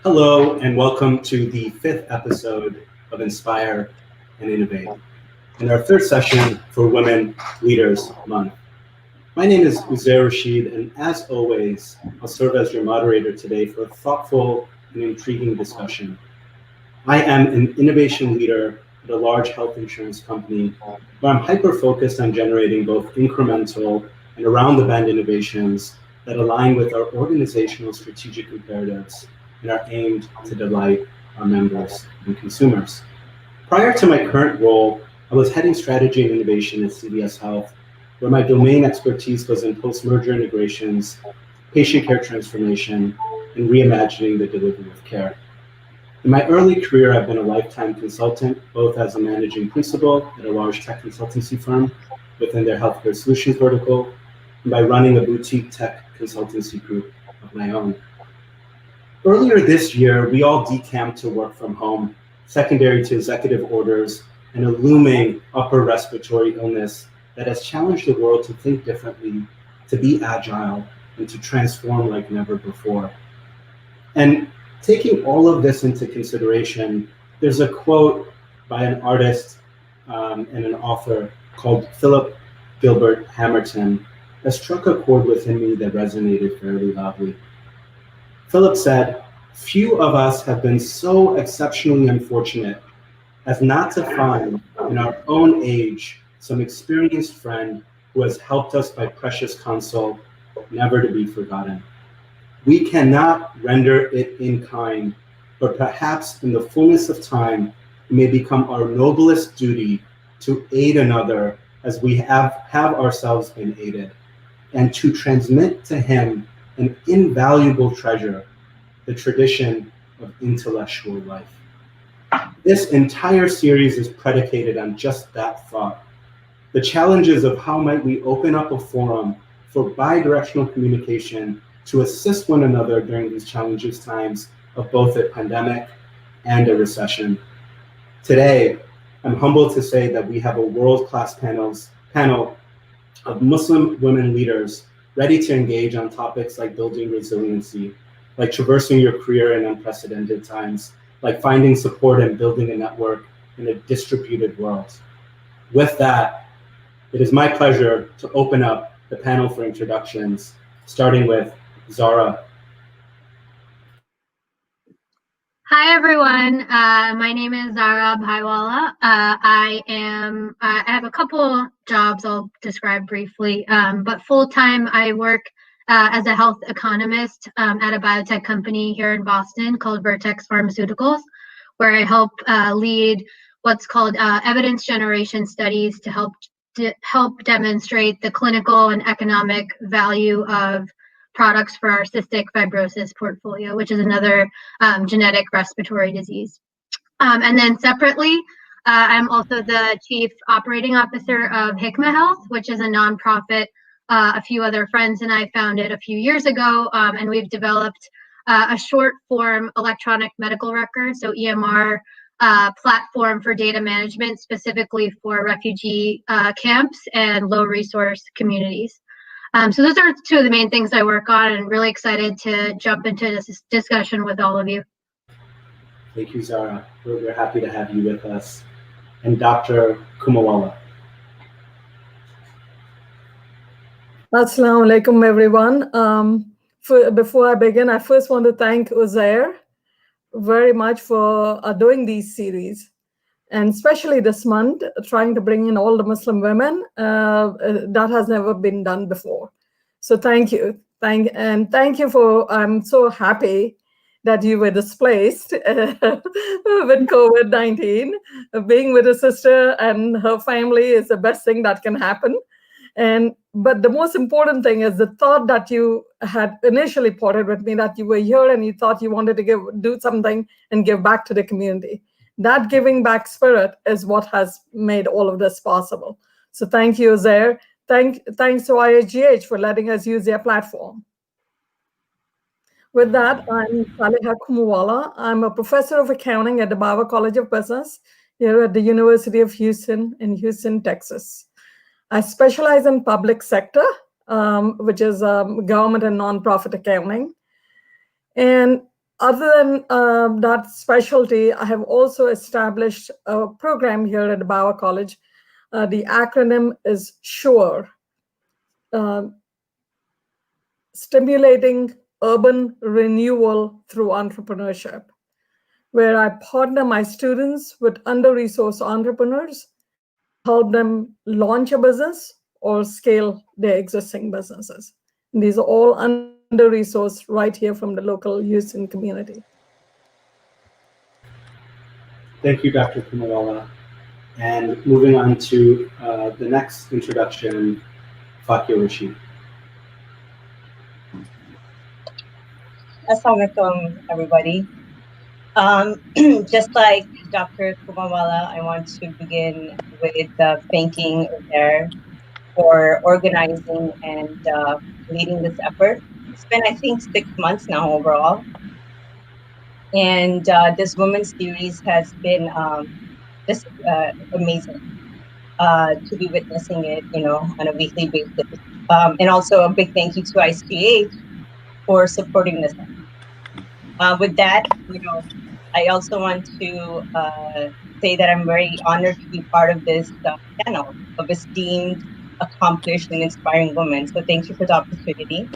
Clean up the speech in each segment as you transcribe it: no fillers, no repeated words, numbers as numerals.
Hello, and welcome to the 5th episode of Inspire and Innovate, and our 3rd session for Women Leaders Month. My name is Uzair Rashid, and as always, I'll serve as your moderator today for a thoughtful and intriguing discussion. I am an innovation leader at a large health insurance company where I'm hyper-focused on generating both incremental and around-the-bend innovations that align with our organizational strategic imperatives and are aimed to delight our members and consumers. Prior to my current role, I was heading strategy and innovation at CVS Health, where my domain expertise was in post-merger integrations, patient care transformation, and reimagining the delivery of care. In my early career, I've been a lifetime consultant, both as a managing principal at a large tech consultancy firm within their healthcare solutions vertical, and by running a boutique tech consultancy group of my own. Earlier this year, we all decamped to work from home, secondary to executive orders and a looming upper respiratory illness that has challenged the world to think differently, to be agile, and to transform like never before. And taking all of this into consideration, there's a quote by an artist and an author called Philip Gilbert Hamerton that struck a chord within me that resonated fairly loudly. Philip said, "Few of us have been so exceptionally unfortunate as not to find in our own age some experienced friend who has helped us by precious counsel, never to be forgotten. We cannot render it in kind, but perhaps in the fullness of time, it may become our noblest duty to aid another as we have ourselves been aided, and to transmit to him an invaluable treasure, the tradition of intellectual life." This entire series is predicated on just that thought. The challenges of how might we open up a forum for bi-directional communication to assist one another during these challenging times of both a pandemic and a recession. Today, I'm humbled to say that we have a world-class panel of Muslim women leaders ready to engage on topics like building resiliency, like traversing your career in unprecedented times, like finding support and building a network in a distributed world. With that, it is my pleasure to open up the panel for introductions, starting with Zara. Hi, everyone. My name is Zara Bhaiwala. I have a couple jobs I'll describe briefly, but full-time I work as a health economist at a biotech company here in Boston called Vertex Pharmaceuticals, where I help lead what's called evidence generation studies to help demonstrate the clinical and economic value of products for our cystic fibrosis portfolio, which is another genetic respiratory disease. And then separately, I'm also the chief operating officer of Hikma Health, which is a nonprofit a few other friends and I founded a few years ago, and we've developed a short form electronic medical record, so EMR platform for data management specifically for refugee camps and low resource communities. So those are two of the main things I work on, and really excited to jump into this discussion with all of you. Thank you, Zara. We're happy to have you with us. And Dr. Kumawala. Assalamu alaikum, everyone. Before I begin, I first want to thank Uzair very much for doing these series, and especially this month, trying to bring in all the Muslim women. That has never been done before. So thank you. Thank you for, I'm so happy that you were displaced with COVID-19. Being with a sister and her family is the best thing that can happen. But the most important thing is the thought that you had initially potted with me, that you were here and you thought you wanted to do something and give back to the community. That giving back spirit is what has made all of this possible. So thank you, Uzair. Thanks to ISGH for letting us use their platform. With that, I'm Saleha Kumawala. I'm a professor of accounting at the Bauer College of Business here at the University of Houston in Houston, Texas. I specialize in public sector, which is government and nonprofit accounting. And Other than that specialty, I have also established a program here at Bauer College. The acronym is SURE, Stimulating Urban Renewal Through Entrepreneurship, where I partner my students with under-resourced entrepreneurs, help them launch a business or scale their existing businesses. And these are all under-resourced right here from the local Houston community. Thank you, Dr. Kumawala. And moving on to the next introduction, Fakia Rashid. Assalamualaikum, everybody. Just like Dr. Kumawala, I want to begin with thanking Uzair for organizing and leading this effort. It's been, I think, 6 months now overall. And this women's series has been just amazing to be witnessing it, on a weekly basis. And also a big thank you to ICH for supporting this. With that, I also want to say that I'm very honored to be part of this panel of esteemed, accomplished, and inspiring women. So thank you for the opportunity.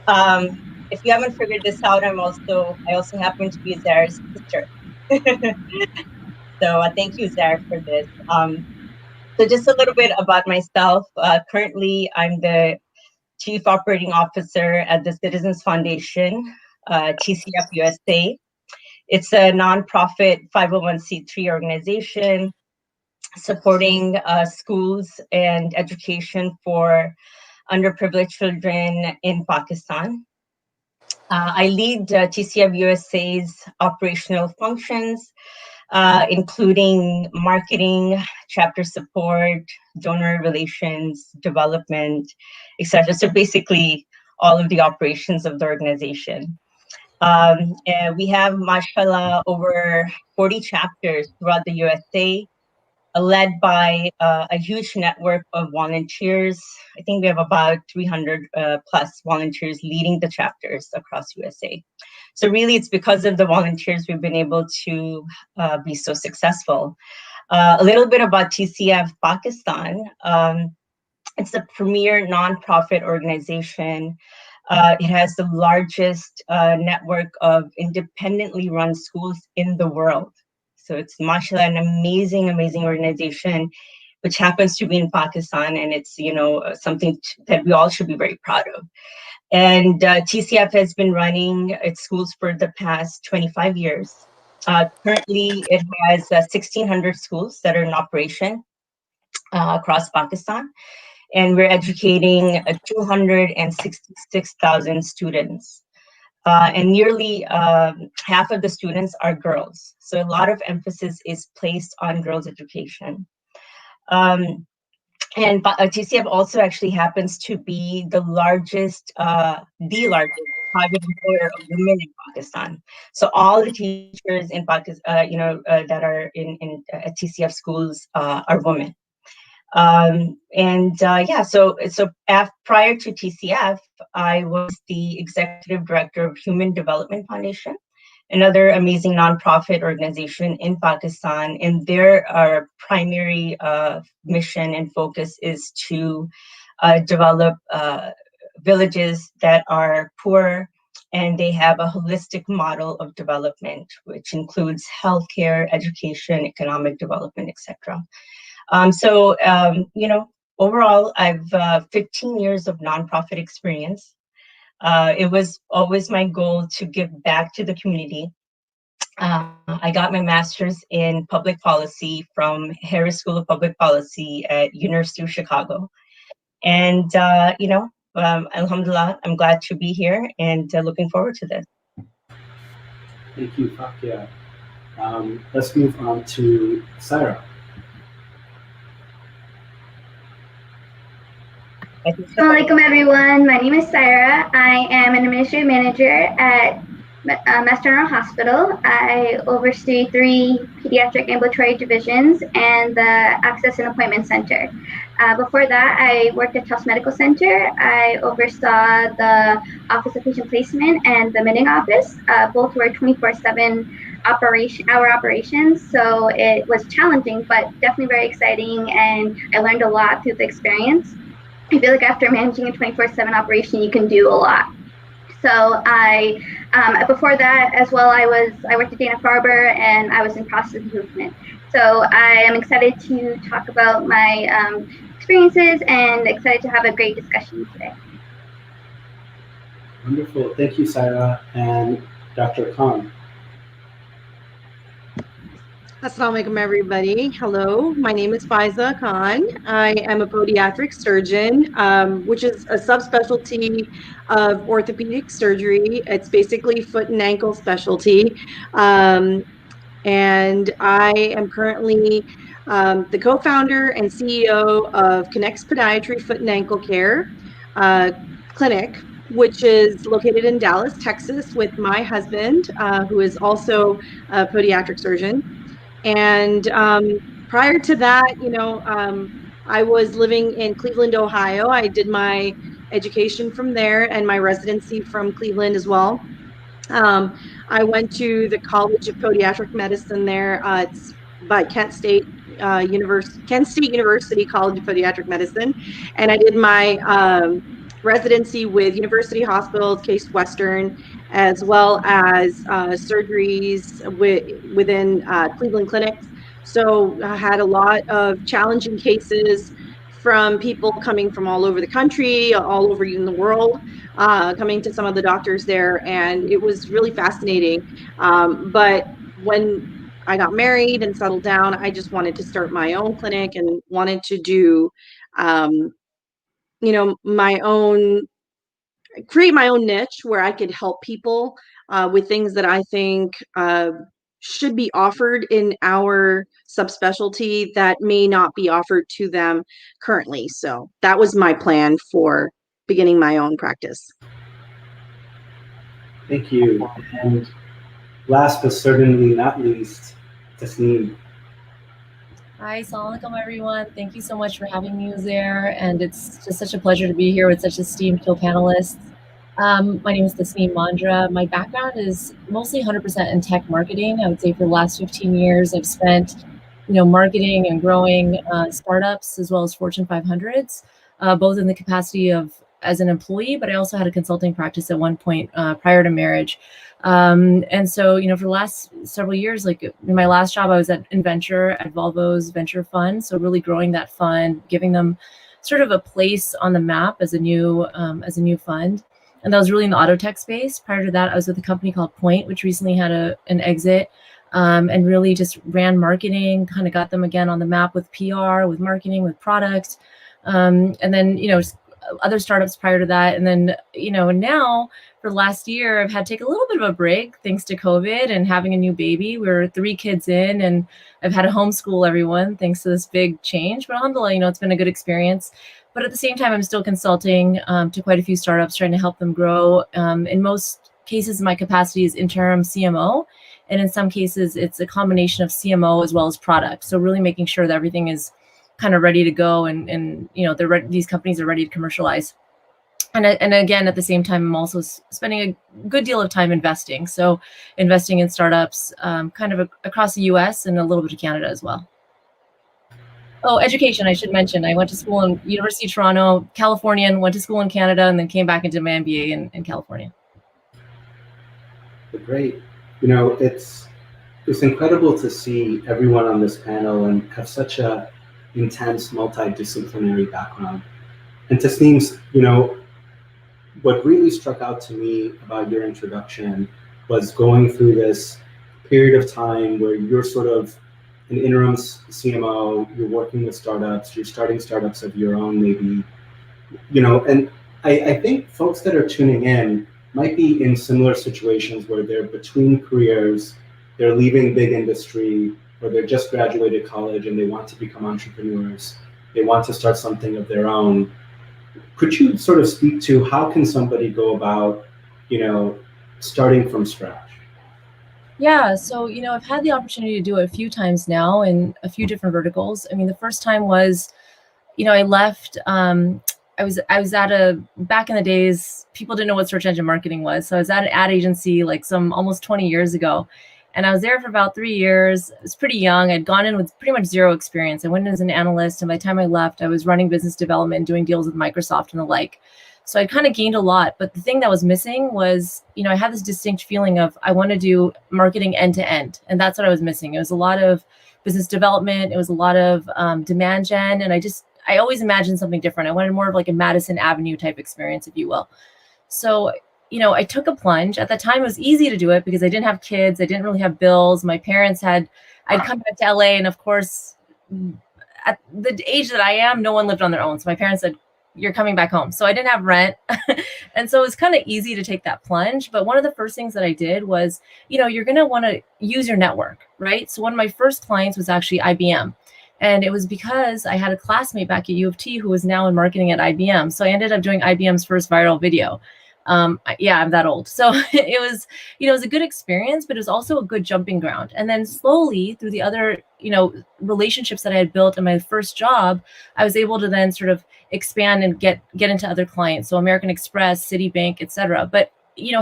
If you haven't figured this out, I also happen to be Zair's sister. So thank you, Zair, for this. So just a little bit about myself. Currently, I'm the Chief Operating Officer at the Citizens Foundation, TCF USA. It's a nonprofit 501c3 organization supporting schools and education for underprivileged children in Pakistan. I lead TCF USA's operational functions, including marketing, chapter support, donor relations, development, etc. So basically, all of the operations of the organization. And we have, mashallah, over 40 chapters throughout the USA, led by a huge network of volunteers. I think we have about 300 plus volunteers leading the chapters across USA. So really, it's because of the volunteers we've been able to be so successful. A little bit about TCF Pakistan. It's a premier nonprofit organization. It has the largest network of independently run schools in the world. So it's, mashallah, an amazing, amazing organization, which happens to be in Pakistan. And it's, something that we all should be very proud of. And TCF has been running its schools for the past 25 years. Currently, it has 1,600 schools that are in operation across Pakistan. And we're educating 266,000 students. And nearly half of the students are girls. So a lot of emphasis is placed on girls' education. And TCF also actually happens to be the largest private employer of women in Pakistan. So all the teachers in Pakistan, that are in TCF schools are women. So prior to TCF, I was the executive director of Human Development Foundation, another amazing nonprofit organization in Pakistan. And their primary mission and focus is to develop villages that are poor, and they have a holistic model of development, which includes healthcare, education, economic development, etc. Overall, I've 15 years of nonprofit experience. It was always my goal to give back to the community. I got my master's in public policy from Harris School of Public Policy at University of Chicago. And, alhamdulillah, I'm glad to be here and looking forward to this. Thank you, Fakia. Let's move on to Sarah. Assalamualaikum everyone. My name is Sarah. I am an administrative manager at Mass General Hospital. I oversee 3 pediatric ambulatory divisions and the Access and Appointment Center. Before that, I worked at Tufts Medical Center. I oversaw the Office of Patient Placement and the admitting office. Both were 24/7 hour operations, so it was challenging, but definitely very exciting, and I learned a lot through the experience. I feel like after managing a 24/7 operation, you can do a lot. So before that as well, I worked at Dana-Farber, and I was in process improvement. So I am excited to talk about my experiences and excited to have a great discussion today. Wonderful. Thank you, Saira. And Dr. Khan. Assalamu alaikum, everybody. Hello, my name is Faiza Khan. I am a podiatric surgeon, which is a subspecialty of orthopedic surgery. It's basically foot and ankle specialty. And I am currently the co-founder and CEO of Connects Podiatry Foot and Ankle Care Clinic, which is located in Dallas, Texas, with my husband, who is also a podiatric surgeon. And prior to that, I was living in Cleveland, Ohio. I did my education from there and my residency from Cleveland as well. I went to the College of Podiatric Medicine there. It's by Kent State University College of Podiatric Medicine, and I did my residency with University Hospitals, Case Western, as well as surgeries within Cleveland clinics. So I had a lot of challenging cases from people coming from all over the country, all over even the world, coming to some of the doctors there, and it was really fascinating. But when I got married and settled down, I just wanted to start my own clinic and wanted to do, create my own niche where I could help people with things that I think should be offered in our subspecialty that may not be offered to them currently. So that was my plan for beginning my own practice. Thank you. And last but certainly not least, Tasneem. Hi, assalamu alaikum, everyone. Thank you so much for having me, Uzair, and it's just such a pleasure to be here with such esteemed co-panelists. My name is Tasneem Mandra. My background is mostly 100% in tech marketing. I would say for the last 15 years, I've spent, marketing and growing startups as well as Fortune 500s, both in the capacity of as an employee, but I also had a consulting practice at one point prior to marriage. And so, for the last several years, like in my last job, I was at Inventure at Volvo's venture fund. So really growing that fund, giving them sort of a place on the map as a new fund. And that was really in the auto tech space. Prior to that, I was with a company called Point, which recently had an exit, and really just ran marketing, kind of got them again on the map with PR, with marketing, with product. And then, other startups prior to that. And then, now for last year, I've had to take a little bit of a break thanks to COVID and having a new baby. We're 3 kids in, and I've had to homeschool everyone thanks to this big change. But alhamdulillah, it's been a good experience. But at the same time, I'm still consulting to quite a few startups, trying to help them grow. In most cases, my capacity is interim CMO. And in some cases, it's a combination of CMO as well as product. So really making sure that everything is kind of ready to go, and these companies are ready to commercialize. And again, at the same time, I'm also spending a good deal of time investing. So investing in startups kind of across the US and a little bit of Canada as well. Oh, education, I should mention. I went to school in University of Toronto, Californian, went to school in Canada, and then came back into my MBA in California. Great. It's incredible to see everyone on this panel and have such a intense multidisciplinary background. And Tasneem's, what really struck out to me about your introduction was going through this period of time where you're sort of an interim CMO, you're working with startups, you're starting startups of your own maybe, and I think folks that are tuning in might be in similar situations where they're between careers, they're leaving big industry, or they're just graduated college and they want to become entrepreneurs, they want to start something of their own. Could you sort of speak to how can somebody go about, starting from scratch? Yeah, so, I've had the opportunity to do it a few times now in a few different verticals. I mean, the first time was, I left. I was at back in the days, people didn't know what search engine marketing was. So I was at an ad agency like some almost 20 years ago. And I was there for about 3 years. I was pretty young. I'd gone in with pretty much zero experience. I went in as an analyst. And by the time I left, I was running business development, doing deals with Microsoft and the like. So I kind of gained a lot. But the thing that was missing was, I had this distinct feeling of I want to do marketing end to end. And that's what I was missing. It was a lot of business development. It was a lot of demand gen. And I always imagined something different. I wanted more of like a Madison Avenue type experience, if you will. So, I took a plunge. At the time, it was easy to do it because I didn't have kids. I didn't really have bills. My parents I'd come back to LA. And of course, at the age that I am, no one lived on their own. So my parents said, you're coming back home. So I didn't have rent. And so it was kind of easy to take that plunge. But one of the first things that I did was, you're going to want to use your network, right? So one of my first clients was actually IBM. And it was because I had a classmate back at U of T who was now in marketing at IBM. So I ended up doing IBM's first viral video. Yeah, I'm that old. So it was a good experience, but it was also a good jumping ground. And then slowly through the other, relationships that I had built in my first job, I was able to then sort of expand and get into other clients. So American Express, Citibank, et cetera. But,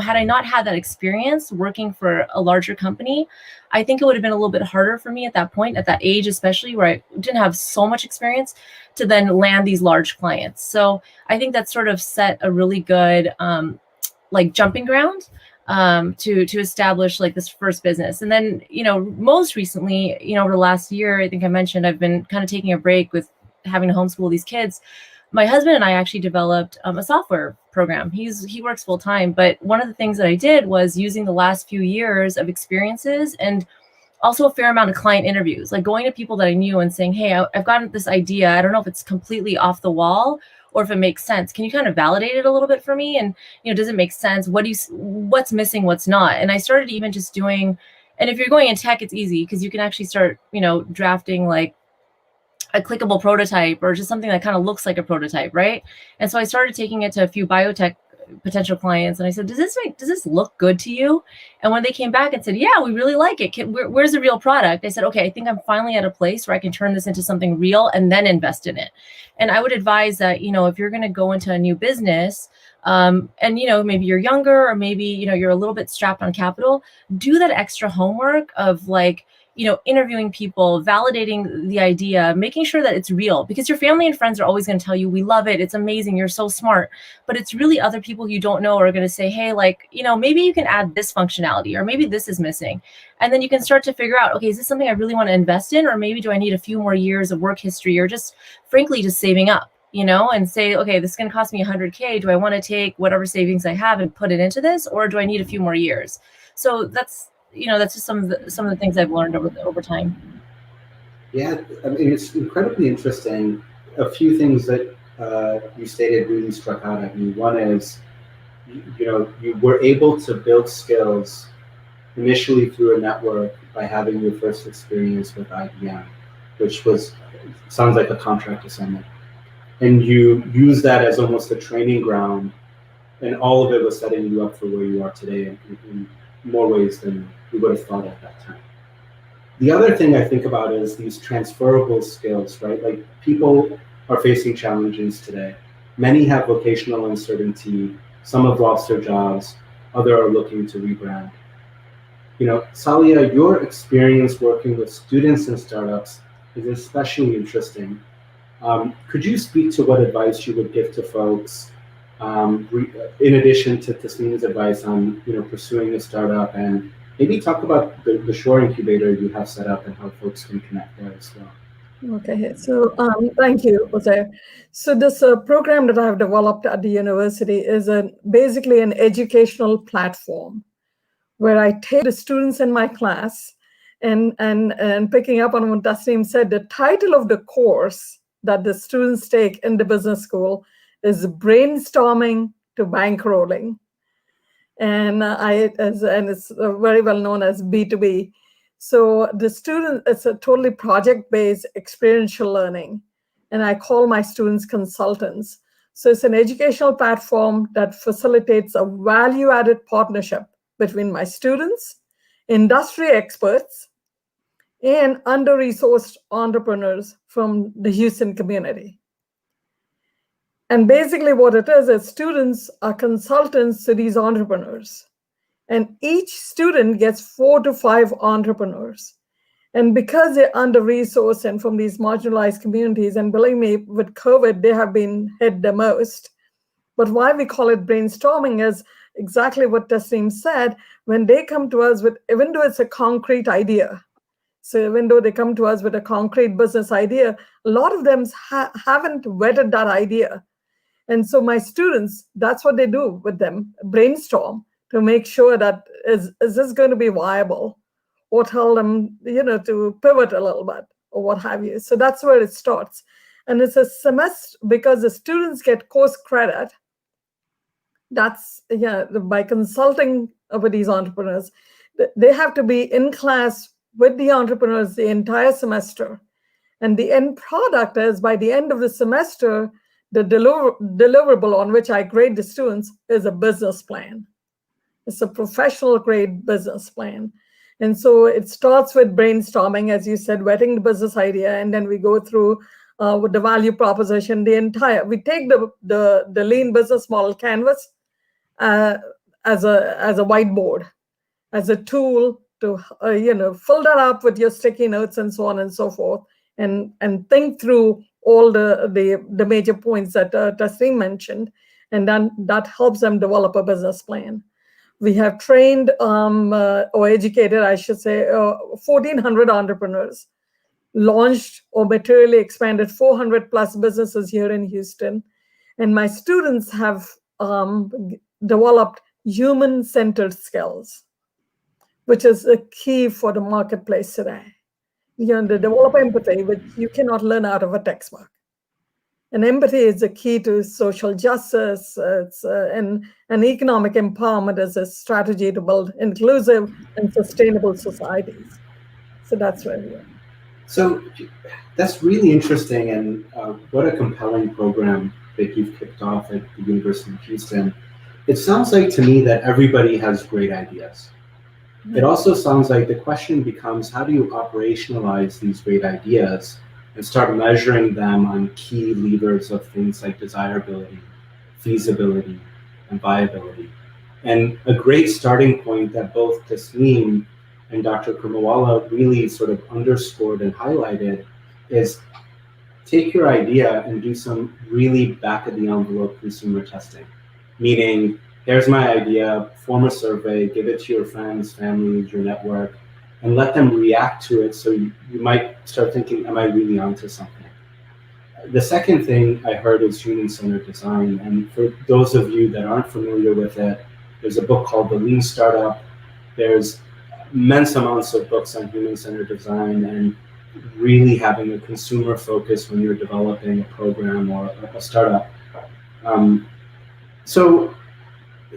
had I not had that experience working for a larger company, I think it would have been a little bit harder for me at that point, at that age, especially where I didn't have so much experience to then land these large clients. So I think that sort of set a really good jumping ground to establish like this first business. And then, most recently, over the last year, I think I mentioned I've been kind of taking a break with having to homeschool these kids. My husband and I actually developed a software program. He works full time, but one of the things that I did was using the last few years of experiences and also a fair amount of client interviews, like going to people that I knew and saying, hey, I've got this idea. I don't know if it's completely off the wall or if it makes sense. Can you kind of validate it a little bit for me? And, does it make sense? What's missing? What's not? And I started even just doing, and if you're going in tech, it's easy because you can actually start, drafting like a clickable prototype or just something that kind of looks like a prototype, right? And so I started taking it to a few biotech potential clients, and I said, does this look good to you? And when they came back and said, yeah, we really like it, where's the real product? I said, okay, I think I'm finally at a place where I can turn this into something real and then invest in it. And I would advise that, if you're going to go into a new business, and maybe you're younger or maybe you're a little bit strapped on capital, do that extra homework of like, interviewing people, validating the idea, making sure that it's real, because your family and friends are always going to tell you, we love it, it's amazing, you're so smart. But it's really other people you don't know are going to say, hey, like, maybe you can add this functionality, or maybe this is missing. And then you can start to figure out, okay, is this something I really want to invest in? Or maybe do I need a few more years of work history, or just frankly, just saving up, and say, okay, this is going to cost me $100K. Do I want to take whatever savings I have and put it into this? Or do I need a few more years? So that's just some of the things I've learned over time. Yeah, I mean, it's incredibly interesting. A few things that you stated really struck out at me. One is, you were able to build skills initially through a network by having your first experience with IBM, which sounds like a contract assignment. And you use that as almost a training ground, and all of it was setting you up for where you are today in more ways than you would have thought at that time. The other thing I think about is these transferable skills, right? Like, people are facing challenges today. Many have vocational uncertainty. Some have lost their jobs. Others are looking to rebrand. Salia, your experience working with students and startups is especially interesting. Could you speak to what advice you would give to folks, in addition to Tasneem's advice on pursuing a startup, and maybe talk about the Shore Incubator you have set up and how folks can connect there as well? Okay, so thank you, Jose. So this program that I have developed at the university is basically an educational platform where I take the students in my class, and picking up on what Tasneem said, the title of the course that the students take in the business school is Brainstorming to Bankrolling. And it's very well known as B2B. So the student, it's a totally project-based experiential learning. And I call my students consultants. So it's an educational platform that facilitates a value-added partnership between my students, industry experts, and under-resourced entrepreneurs from the Houston community. And basically what it is students are consultants to these entrepreneurs. And each student gets 4 to 5 entrepreneurs. And because they're under-resourced and from these marginalized communities, and believe me, with COVID, they have been hit the most. But why we call it brainstorming is exactly what Tasneem said. When they come to us with, even though it's a concrete idea, so even though they come to us with a concrete business idea, a lot of them haven't vetted that idea. And so my students, that's what they do with them, brainstorm to make sure that is this going to be viable, or tell them, to pivot a little bit or what have you. So that's where it starts. And it's a semester because the students get course credit. That's, by consulting with these entrepreneurs, they have to be in class with the entrepreneurs the entire semester. And the end product is, by the end of the semester, the deliverable on which I grade the students is a business plan. It's a professional grade business plan. And so it starts with brainstorming, as you said, vetting the business idea, and then we go through with the value proposition, we take the lean business model canvas as a whiteboard, as a tool to fill that up with your sticky notes and so on and so forth, and think through all the major points that Tasneem mentioned, and then that helps them develop a business plan. We have trained or educated, I should say, 1,400 entrepreneurs, launched or materially expanded 400 plus businesses here in Houston. And my students have developed human-centered skills, which is a key for the marketplace today. They develop empathy, which you cannot learn out of a textbook. And empathy is a key to social justice, and economic empowerment as a strategy to build inclusive and sustainable societies. So that's where we are. So that's really interesting, and what a compelling program that you've kicked off at the University of Houston. It sounds like to me that everybody has great ideas. It also sounds like the question becomes, how do you operationalize these great ideas and start measuring them on key levers of things like desirability, feasibility, and viability? And a great starting point that both Tasneem and Dr. Kumawala really sort of underscored and highlighted is take your idea and do some really back of the envelope consumer testing. Meaning, here's my idea, form a survey, give it to your friends, families, your network, and let them react to it. So you might start thinking, am I really onto something? The second thing I heard is human-centered design. And for those of you that aren't familiar with it, there's a book called The Lean Startup. There's immense amounts of books on human-centered design and really having a consumer focus when you're developing a program or a startup. So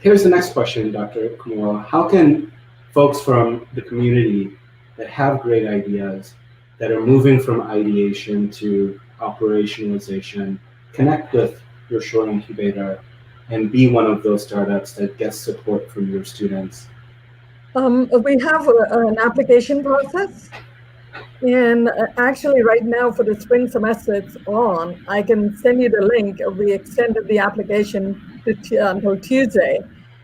here's the next question, Dr. Kumawala. How can folks from the community that have great ideas, that are moving from ideation to operationalization, connect with your Shore Incubator and be one of those startups that gets support from your students? We have an application process. And actually right now for the spring semester it's on. I can send you the link. We extended the application until Tuesday.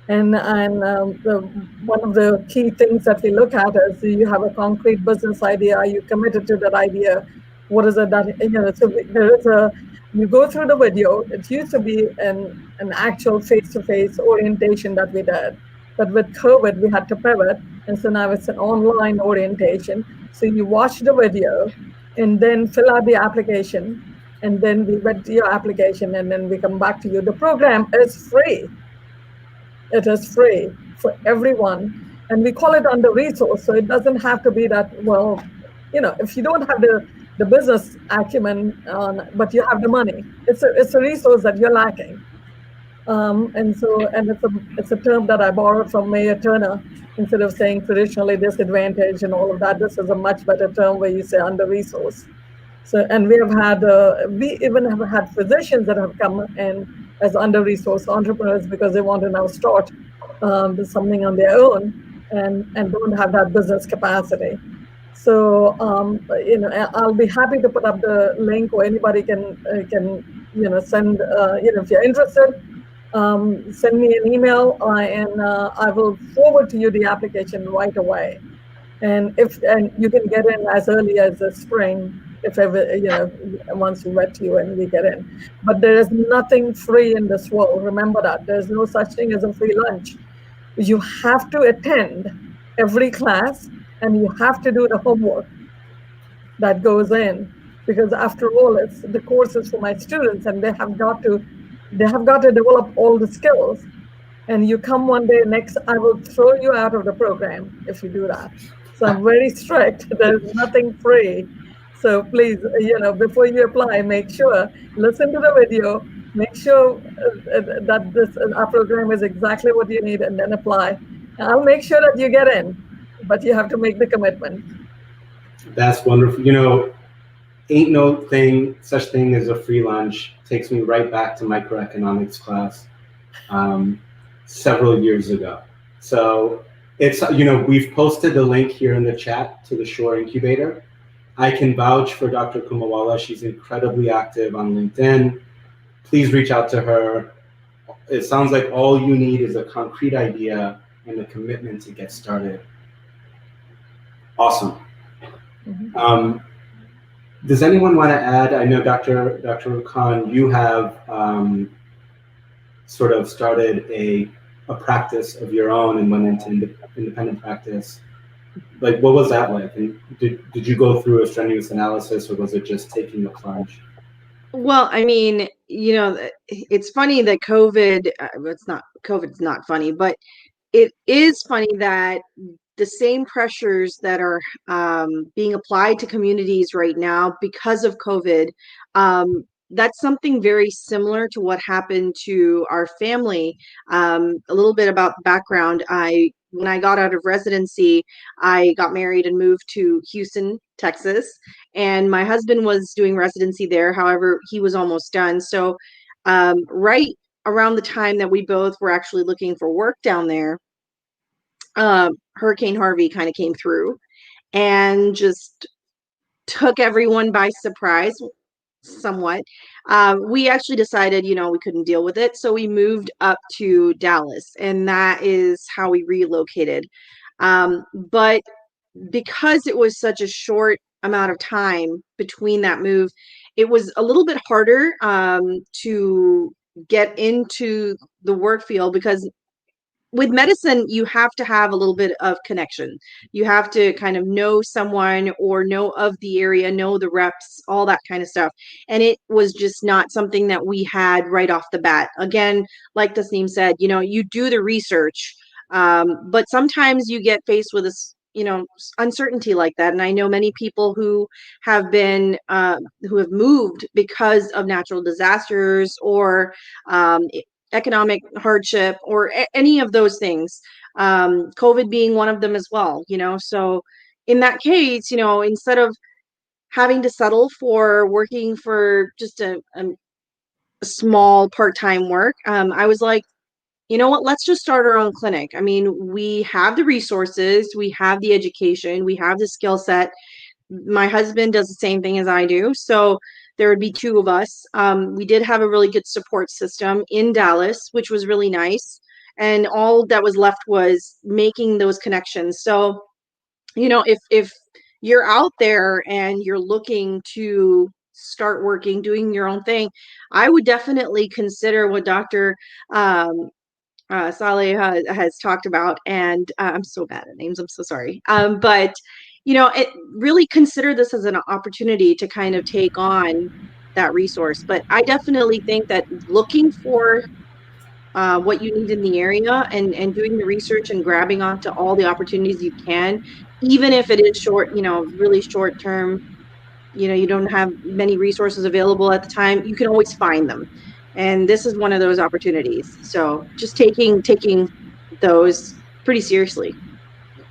And one of the key things that we look at is, do you have a concrete business idea? Are you committed to that idea? What is it that, so there is you go through the video. It used to be an actual face-to-face orientation that we did. But with COVID, we had to pivot. And so now it's an online orientation. So you watch the video and then fill out the application. And then we vet your application and then we come back to you. The program is free. It is free for everyone. And we call it under-resourced. So it doesn't have to be that, well, if you don't have the business acumen, but you have the money, it's a resource that you're lacking. And it's a term that I borrowed from Mayor Turner. Instead of saying traditionally disadvantaged and all of that, this is a much better term where you say under-resourced. So, and we even have had physicians that have come in as under-resourced entrepreneurs because they want to now start something on their own and don't have that business capacity. So, I'll be happy to put up the link, or anybody can send, if you're interested, send me an email and I will forward to you the application right away. And you can get in as early as the spring, if ever, once we met you and we get in. But there is nothing free in this world. Remember that. There's no such thing as a free lunch. You have to attend every class and you have to do the homework that goes in, because after all, it's the courses for my students and they have got to develop all the skills. And you come one day next, I will throw you out of the program if you do that. So I'm very strict. There's nothing free. So please, before you apply, make sure, listen to the video, make sure that our program is exactly what you need, and then apply. And I'll make sure that you get in, but you have to make the commitment. That's wonderful. Ain't no such thing as a free lunch. Takes me right back to microeconomics class several years ago. So it's, we've posted the link here in the chat to the Shore Incubator. I can vouch for Dr. Kumawala. She's incredibly active on LinkedIn. Please reach out to her. It sounds like all you need is a concrete idea and a commitment to get started. Awesome. Mm-hmm. Does anyone want to add? I know Dr. Khan, you have sort of started a practice of your own and went into independent practice. Like, what was that like? And did you go through a strenuous analysis, or was it just taking the plunge? Well, I mean, it's funny that COVID's not funny, but it is funny that the same pressures that are being applied to communities right now because of COVID, that's something very similar to what happened to our family. A little bit about background. When I got out of residency, I got married and moved to Houston, Texas, and my husband was doing residency there. However, he was almost done. So right around the time that we both were actually looking for work down there, Hurricane Harvey kind of came through and just took everyone by surprise somewhat. We actually decided, we couldn't deal with it. So we moved up to Dallas, and that is how we relocated. But because it was such a short amount of time between that move, it was a little bit harder to get into the work field, because with medicine, you have to have a little bit of connection. You have to kind of know someone or know of the area, know the reps, all that kind of stuff. And it was just not something that we had right off the bat. Again, like Tasneem said, you do the research, but sometimes you get faced with this, uncertainty like that. And I know many people who have moved because of natural disasters or economic hardship or any of those things, COVID being one of them as well, so in that case, instead of having to settle for working for just a small part-time work, I was like, you know what, let's just start our own clinic. I mean, we have the resources, we have the education, we have the skill set. My husband does the same thing as I do, so there would be two of us. We did have a really good support system in Dallas, which was really nice. And all that was left was making those connections. So, if you're out there and you're looking to start working, doing your own thing, I would definitely consider what Dr. Saleh has talked about. And I'm so bad at names, I'm so sorry. But it really consider this as an opportunity to kind of take on that resource. But I definitely think that looking for what you need in the area and doing the research and grabbing onto all the opportunities you can, even if it is short, really short term, you don't have many resources available at the time, you can always find them. And this is one of those opportunities. So just taking those pretty seriously.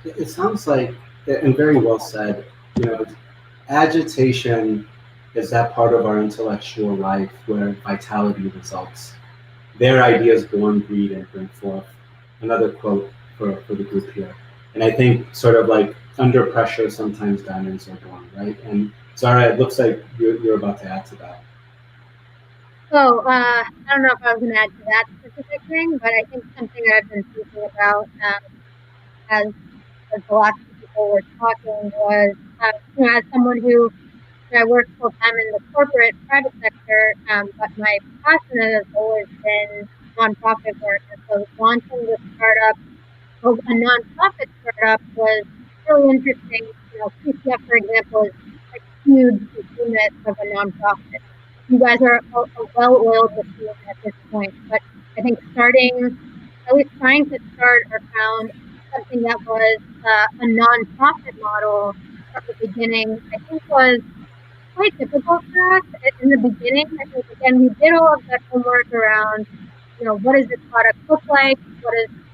It sounds like, and very well said, agitation is that part of our intellectual life where vitality results. Their ideas born, breed, and bring forth. Another quote for the group here. And I think sort of like under pressure, sometimes diamonds are born, right? And Zara, it looks like you're about to add to that. So I don't know if I was going to add to that specific thing, but I think something that I've been thinking about as the last few people were talking was, as someone who I work full time in the corporate private sector, but my passion has always been nonprofit work. And so launching this startup, a nonprofit startup, was really interesting. PCF, for example, is a huge behemoth of a nonprofit. You guys are a well-oiled machine at this point, but I think at least trying to start or found something that was a nonprofit model from the beginning, I think was quite difficult for us in the beginning. I think, again, we did all of that homework around, what does this product look like?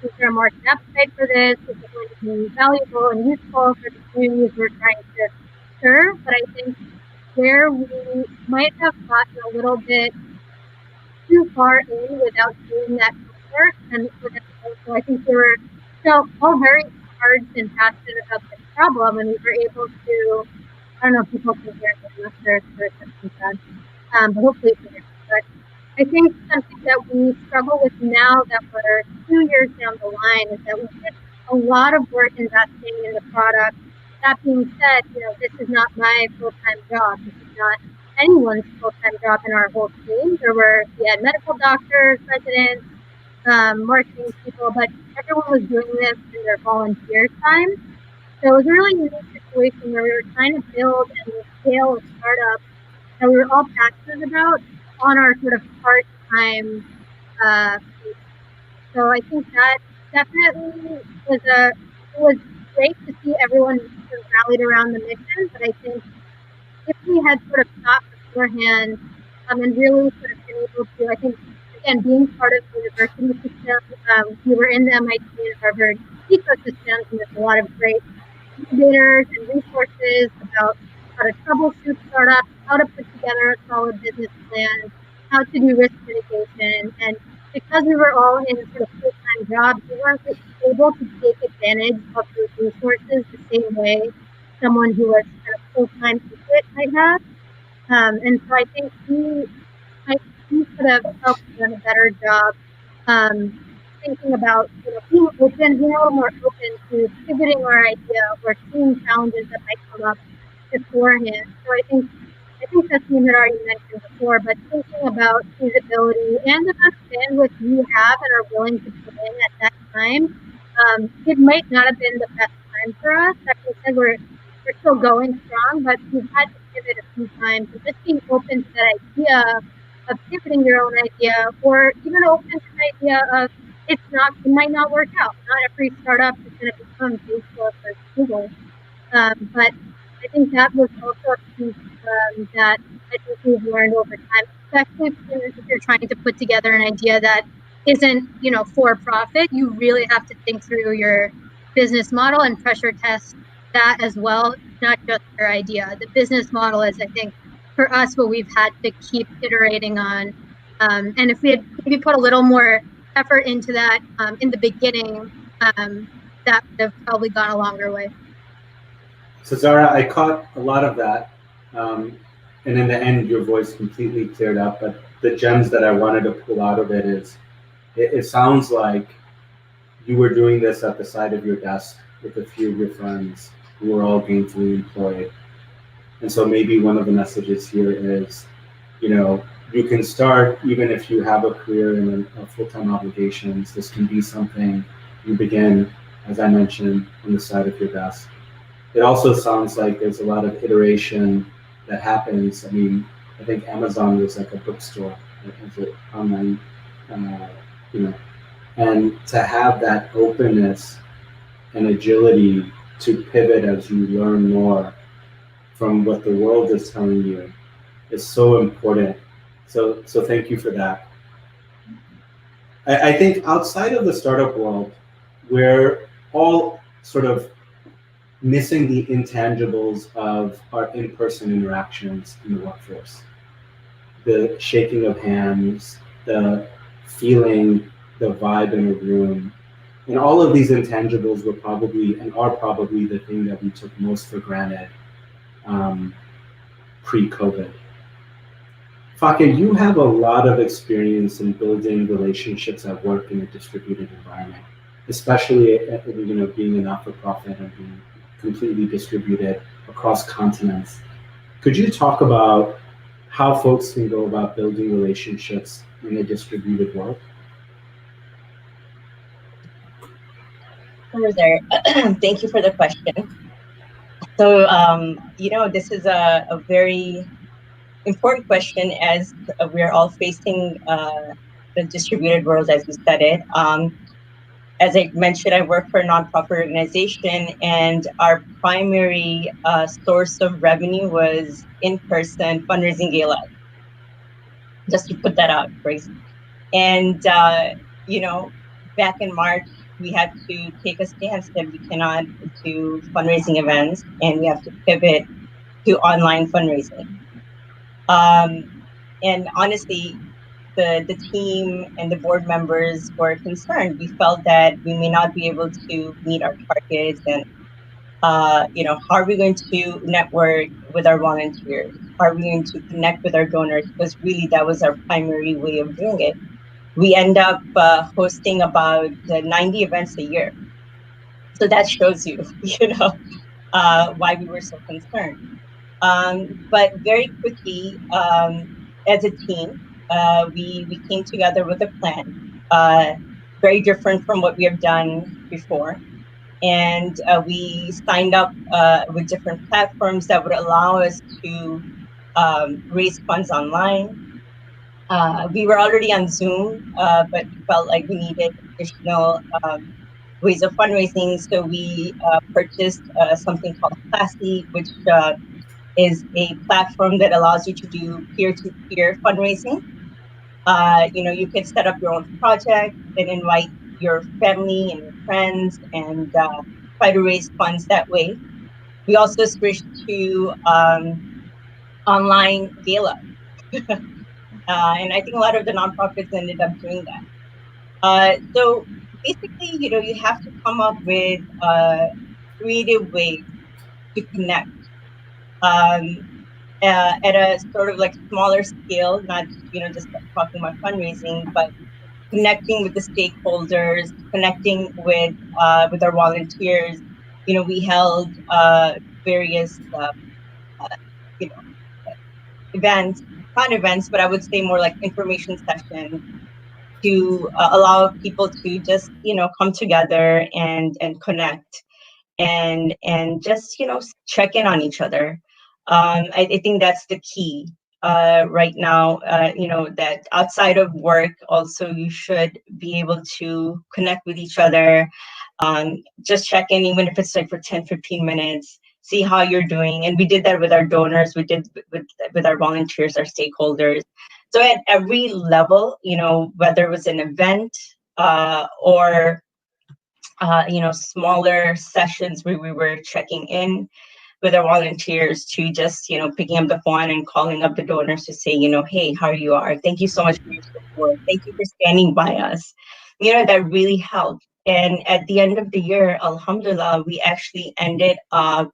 Is there a market appetite for this? Is it going to be valuable and useful for the communities we're trying to serve? But I think where we might have gotten a little bit too far in without doing that homework, and so I think we were still all very charged and passionate about this problem, and we were able to, I don't know if people can hear me, I'm not sure if there's something done, but hopefully you can hear me. But I think something that we struggle with now that we're 2 years down the line is that we did a lot of work investing in the product. That being said, this is not my full-time job. This is not anyone's full-time job in our whole team. We had medical doctors, residents, marketing people, but everyone was doing this in their volunteer time. So it was a really unique situation where we were trying to build and scale a startup that we were all passionate about on our sort of part-time basis. So I think that definitely it was great to see everyone sort of rallied around the mission, but I think if we had sort of thought beforehand and really sort of been able to, I think, again, being part of the university system, we were in the MIT and Harvard ecosystems, and there's a lot of great incubators and resources about how to troubleshoot startups, how to put together a solid business plan, how to do risk mitigation. And because we were all in sort of full-time jobs, we weren't able to take advantage of those resources the same way someone who was kind of full-time into it might have. And so I think we could have helped done a better job thinking about being open, being a little more open to pivoting our idea or seeing challenges that might come up beforehand. So I think Tasneem had already mentioned before, but thinking about feasibility and the amount of bandwidth you have and are willing to put in at that time, it might not have been the best time for us. Like we said, we're still going strong, but we've had to pivot a few times. And just being open to that idea of pivoting your own idea, or even open to the idea of it might not work out. Not every startup is going to become Facebook or Google. But I think that was also a piece that I think we've learned over time, especially if you're trying to put together an idea that isn't, for profit. You really have to think through your business model and pressure test that as well, not just your idea. The business model is, I think, for us, what we've had to keep iterating on. And if we had maybe put a little more effort into that in the beginning, that would have probably gone a longer way. So Zara, I caught a lot of that, and in the end, your voice completely cleared up. But the gems that I wanted to pull out of it is, it sounds like you were doing this at the side of your desk with a few of your friends who were all gainfully employed. And so maybe one of the messages here is, you can start even if you have a career in a full-time obligations. This can be something you begin, as I mentioned, on the side of your desk. It also sounds like there's a lot of iteration that happens. I mean, I think Amazon was like a bookstore, as an online, and to have that openness and agility to pivot as you learn more from what the world is telling you is so important. So thank you for that. I think outside of the startup world, we're all sort of missing the intangibles of our in-person interactions in the workforce. The shaking of hands, the feeling, the vibe in a room. And all of these intangibles were probably and are probably the thing that we took most for granted pre-COVID. Faka, you have a lot of experience in building relationships at work in a distributed environment, especially being a not-for-profit and being completely distributed across continents. Could you talk about how folks can go about building relationships in a distributed world? Sure there. Thank you for the question. So, this is a very important question as we're all facing the distributed world, as you said it. As I mentioned, I work for a nonprofit organization, and our primary source of revenue was in-person fundraising gala. Just to put that out, Grace. And back in March, we had to take a stance that we cannot do fundraising events, and we have to pivot to online fundraising. And honestly, the team and the board members were concerned. We felt that we may not be able to meet our targets, and how are we going to network with our volunteers? How are we going to connect with our donors? Because really, that was our primary way of doing it. We end up hosting about 90 events a year. So that shows you, why we were so concerned. But very quickly, as a team, we came together with a plan, very different from what we have done before. And we signed up with different platforms that would allow us to raise funds online. We were already on Zoom, but we felt like we needed additional ways of fundraising. So we purchased something called Classy, which is a platform that allows you to do peer-to-peer fundraising. You can set up your own project and invite your family and your friends and try to raise funds that way. We also switched to online gala. And I think a lot of the nonprofits ended up doing that. So basically, you have to come up with creative ways to connect at a sort of like smaller scale, not just talking about fundraising, but connecting with the stakeholders, connecting with our volunteers. We held various events, not events, but I would say more like information sessions to allow people to just come together and connect and just check in on each other. I think that's the key right now. That outside of work, also you should be able to connect with each other. Just check in, even if it's like for 10-15 minutes. See how you're doing. And we did that with our donors. We did with our volunteers, our stakeholders. So at every level, whether it was an event or smaller sessions where we were checking in with our volunteers to just, picking up the phone and calling up the donors to say, hey, how you are? Thank you so much for your support. Thank you for standing by us. That really helped. And at the end of the year, alhamdulillah, we actually ended up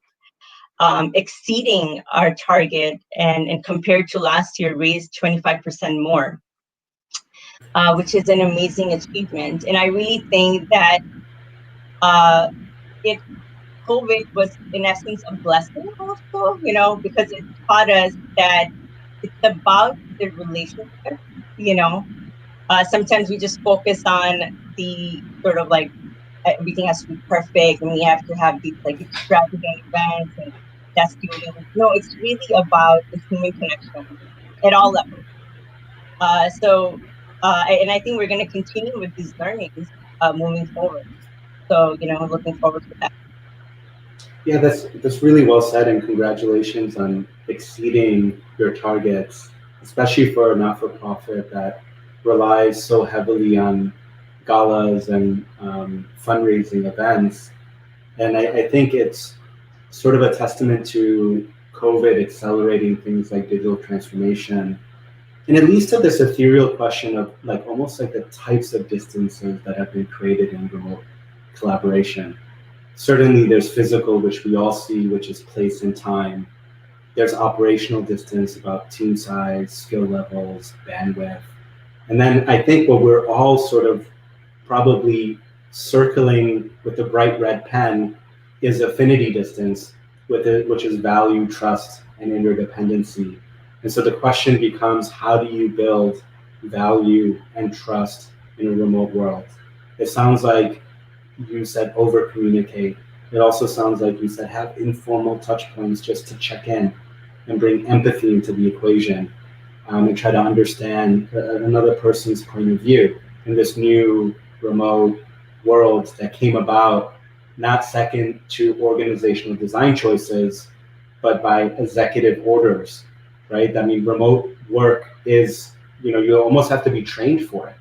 exceeding our target and compared to last year, raised 25% more, which is an amazing achievement. And I really think that COVID was in essence a blessing also, because it taught us that it's about the relationship. Sometimes we just focus on the sort of like everything has to be perfect and we have to have these like extravagant events and that's the only way. No, it's really about the human connection at all levels. And I think we're going to continue with these learnings moving forward. So, looking forward to that. Yeah, that's really well said, and congratulations on exceeding your targets, especially for a not-for-profit that relies so heavily on galas and fundraising events. And I think it's sort of a testament to COVID accelerating things like digital transformation, and it leads to this ethereal question of like almost like the types of distances that have been created in remote collaboration. Certainly there's physical, which we all see, which is place and time. There's operational distance about team size, skill levels, bandwidth. And then I think what we're all sort of probably circling with the bright red pen is affinity distance, which is value, trust, and interdependency. And so the question becomes, how do you build value and trust in a remote world? It sounds like you said over communicate. It also sounds like you said have informal touch points just to check in and bring empathy into the equation, and try to understand another person's point of view in this new remote world that came about not second to organizational design choices, but by executive orders, right? I mean, remote work is, you almost have to be trained for it.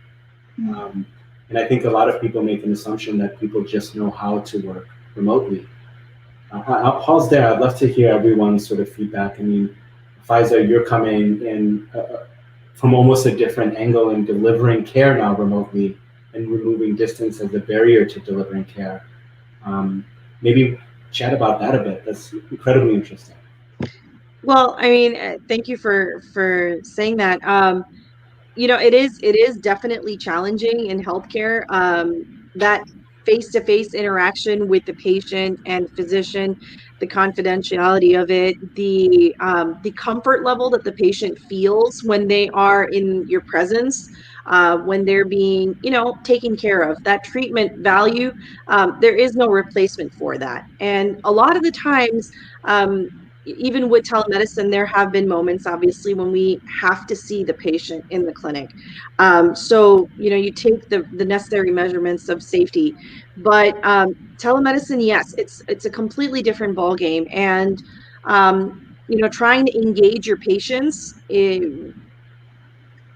And I think a lot of people make an assumption that people just know how to work remotely. I'll pause there. I'd love to hear everyone's sort of feedback. I mean, Faiza, you're coming in from almost a different angle in delivering care now remotely and removing distance as a barrier to delivering care. Maybe chat about that a bit. That's incredibly interesting. Well, I mean, thank you for saying that. It is definitely challenging in healthcare. That face-to-face interaction with the patient and physician, the confidentiality of it, the comfort level that the patient feels when they are in your presence, when they're being, taken care of, that treatment value, there is no replacement for that. And a lot of the times, even with telemedicine, there have been moments, obviously, when we have to see the patient in the clinic. So, you take the necessary measurements of safety. But telemedicine, yes, it's a completely different ballgame. And, trying to engage your patients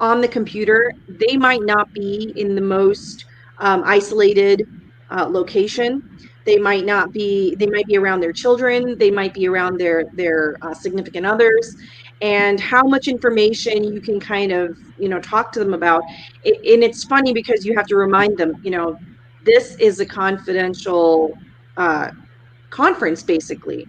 on the computer, they might not be in the most isolated location. They might be around their children. They might be around their significant others. And how much information you can kind of, talk to them about. And it's funny because you have to remind them, this is a confidential conference, basically.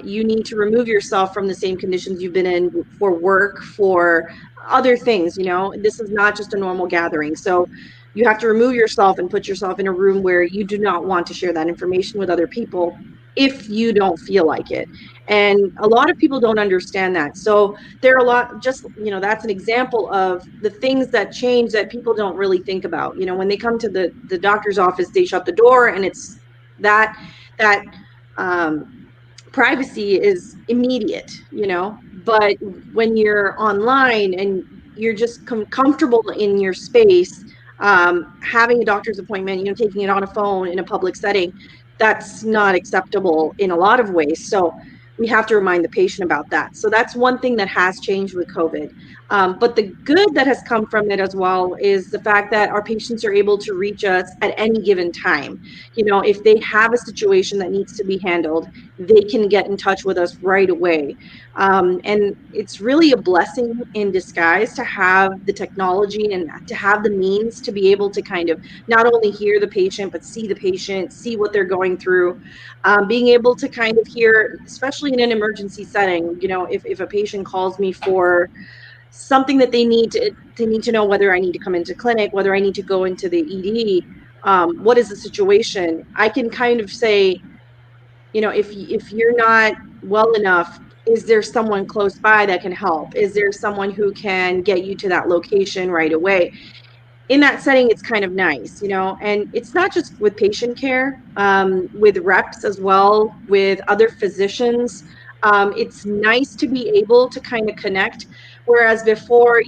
You need to remove yourself from the same conditions you've been in for work, for other things. This is not just a normal gathering. So you have to remove yourself and put yourself in a room where you do not want to share that information with other people if you don't feel like it. And a lot of people don't understand that. So there are a lot, just, that's an example of the things that change that people don't really think about. When they come to the doctor's office, they shut the door, and it's that privacy is immediate, but when you're online and you're just comfortable in your space, having a doctor's appointment, taking it on a phone in a public setting, that's not acceptable in a lot of ways. So we have to remind the patient about that. So that's one thing that has changed with COVID. But the good that has come from it as well is the fact that our patients are able to reach us at any given time. If they have a situation that needs to be handled, they can get in touch with us right away. And it's really a blessing in disguise to have the technology and to have the means to be able to kind of not only hear the patient, but see the patient, see what they're going through. Being able to kind of hear, especially in an emergency setting, if a patient calls me for something that they need to know whether I need to come into clinic, whether I need to go into the ED, what is the situation? I can kind of say, if you're not well enough, is there someone close by that can help? Is there someone who can get you to that location right away? In that setting, it's kind of nice, and it's not just with patient care, with reps as well, with other physicians. It's nice to be able to kind of connect. Whereas before,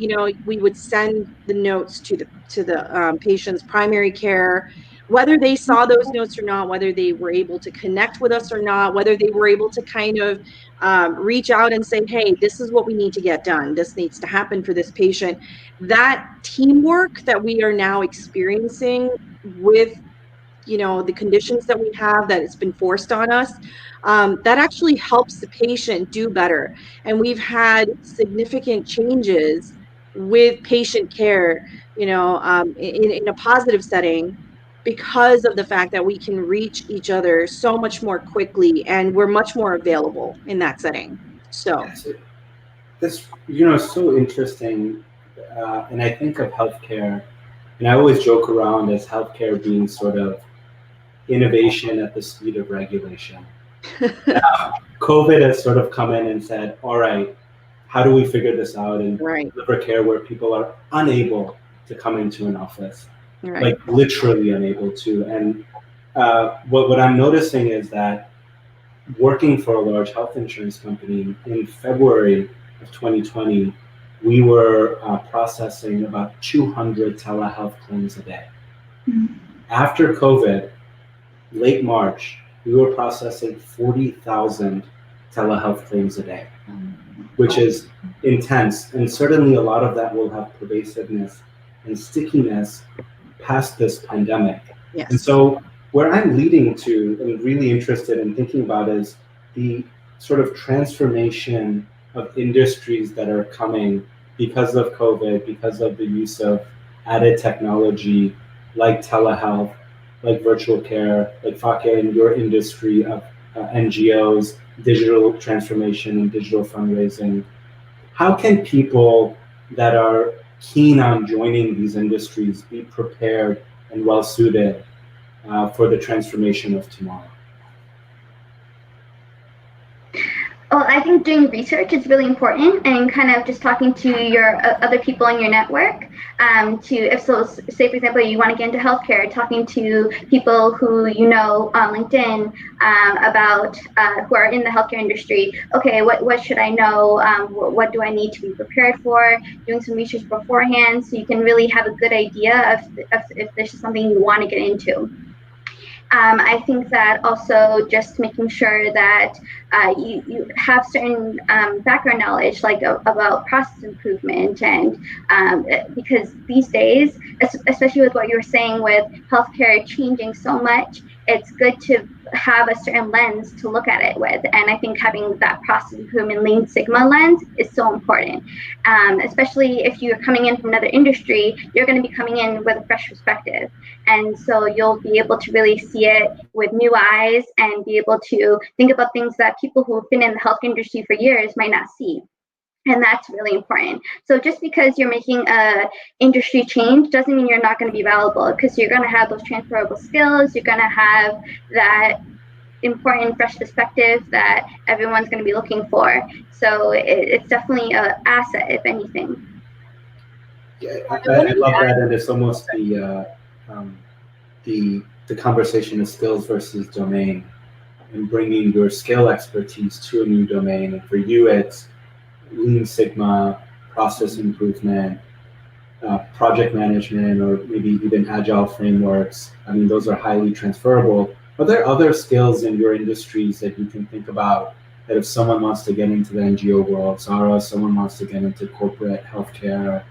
we would send the notes to the patient's primary care, whether they saw those notes or not, whether they were able to connect with us or not, whether they were able to kind of reach out and say, hey, this is what we need to get done. This needs to happen for this patient. That teamwork that we are now experiencing with, the conditions that we have, that it's been forced on us, that actually helps the patient do better. And we've had significant changes with patient care, in a positive setting, because of the fact that we can reach each other so much more quickly and we're much more available in that setting. So This, so interesting. And I think of healthcare, and I always joke around as healthcare being sort of innovation at the speed of regulation. COVID has sort of come in and said, all right, how do we figure this out and deliver care where people are unable to come into an office, like literally unable to. And what I'm noticing is that working for a large health insurance company in February of 2020, we were processing about 200 telehealth claims a day. Mm-hmm. After COVID, late March, we were processing 40,000 telehealth claims a day, which is intense. And certainly a lot of that will have pervasiveness and stickiness past this pandemic. Yes. And so where I'm leading to and really interested in thinking about is the sort of transformation of industries that are coming because of COVID, because of the use of added technology like telehealth, like virtual care, like Fakia in your industry of NGOs, digital transformation and digital fundraising. How can people that are keen on joining these industries be prepared and well suited for the transformation of tomorrow? Well, I think doing research is really important, and kind of just talking to your other people in your network. Say for example, you want to get into healthcare, talking to people who you know on LinkedIn about who are in the healthcare industry. Okay, what should I know? What do I need to be prepared for? Doing some research beforehand, so you can really have a good idea of if this is something you want to get into. I think that also just making sure that you have certain background knowledge, like about process improvement, and because these days, especially with what you were saying with healthcare changing so much, it's good to have a certain lens to look at it with. And I think having that process improvement Lean Sigma lens is so important, especially if you're coming in from another industry. You're going to be coming in with a fresh perspective. And so you'll be able to really see it with new eyes and be able to think about things that people who have been in the health industry for years might not see. And that's really important. So just because you're making a industry change doesn't mean you're not going to be valuable, because you're going to have those transferable skills. You're going to have that important fresh perspective that everyone's going to be looking for. So it's definitely an asset, if anything. Yeah, I love that, and it's almost the conversation of skills versus domain, and bringing your skill expertise to a new domain. And for you, it's Lean Sigma, process improvement, project management, or maybe even agile frameworks. I mean, those are highly transferable. Are there other skills in your industries that you can think about that if someone wants to get into the NGO world, Zara, someone wants to get into corporate healthcare,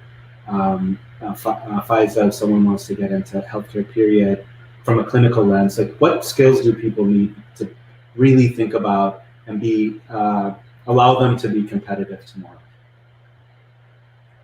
Faiza, if someone wants to get into healthcare period, from a clinical lens, like what skills do people need to really think about and be allow them to be competitive tomorrow?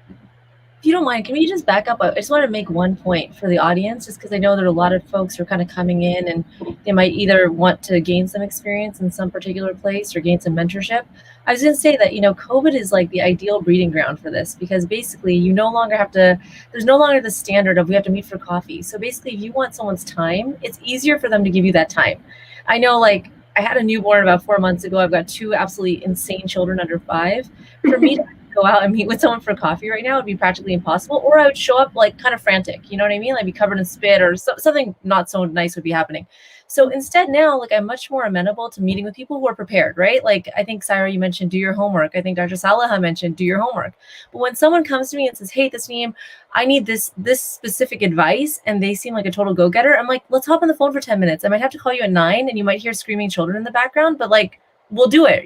If you don't mind, can we just back up? I just want to make one point for the audience, just because I know there are a lot of folks who are kind of coming in and they might either want to gain some experience in some particular place or gain some mentorship. I was going to say that, COVID is like the ideal breeding ground for this, because basically you no longer have to, there's no longer the standard of we have to meet for coffee. So basically if you want someone's time, it's easier for them to give you that time. I know, like, I had a newborn about 4 months ago. I've got 2 absolutely insane children under 5. For me to go out and meet with someone for coffee right now would be practically impossible, or I would show up like kind of frantic, you know what I mean? Like be covered in spit, or something not so nice would be happening. So instead now, like, I'm much more amenable to meeting with people who are prepared, right? Like, I think, Saira, you mentioned do your homework. I think Dr. Salaha mentioned do your homework. But when someone comes to me and says, hey, Tasneem, I need this specific advice, and they seem like a total go-getter, I'm like, let's hop on the phone for 10 minutes. I might have to call you at 9 and you might hear screaming children in the background, but like, we'll do it,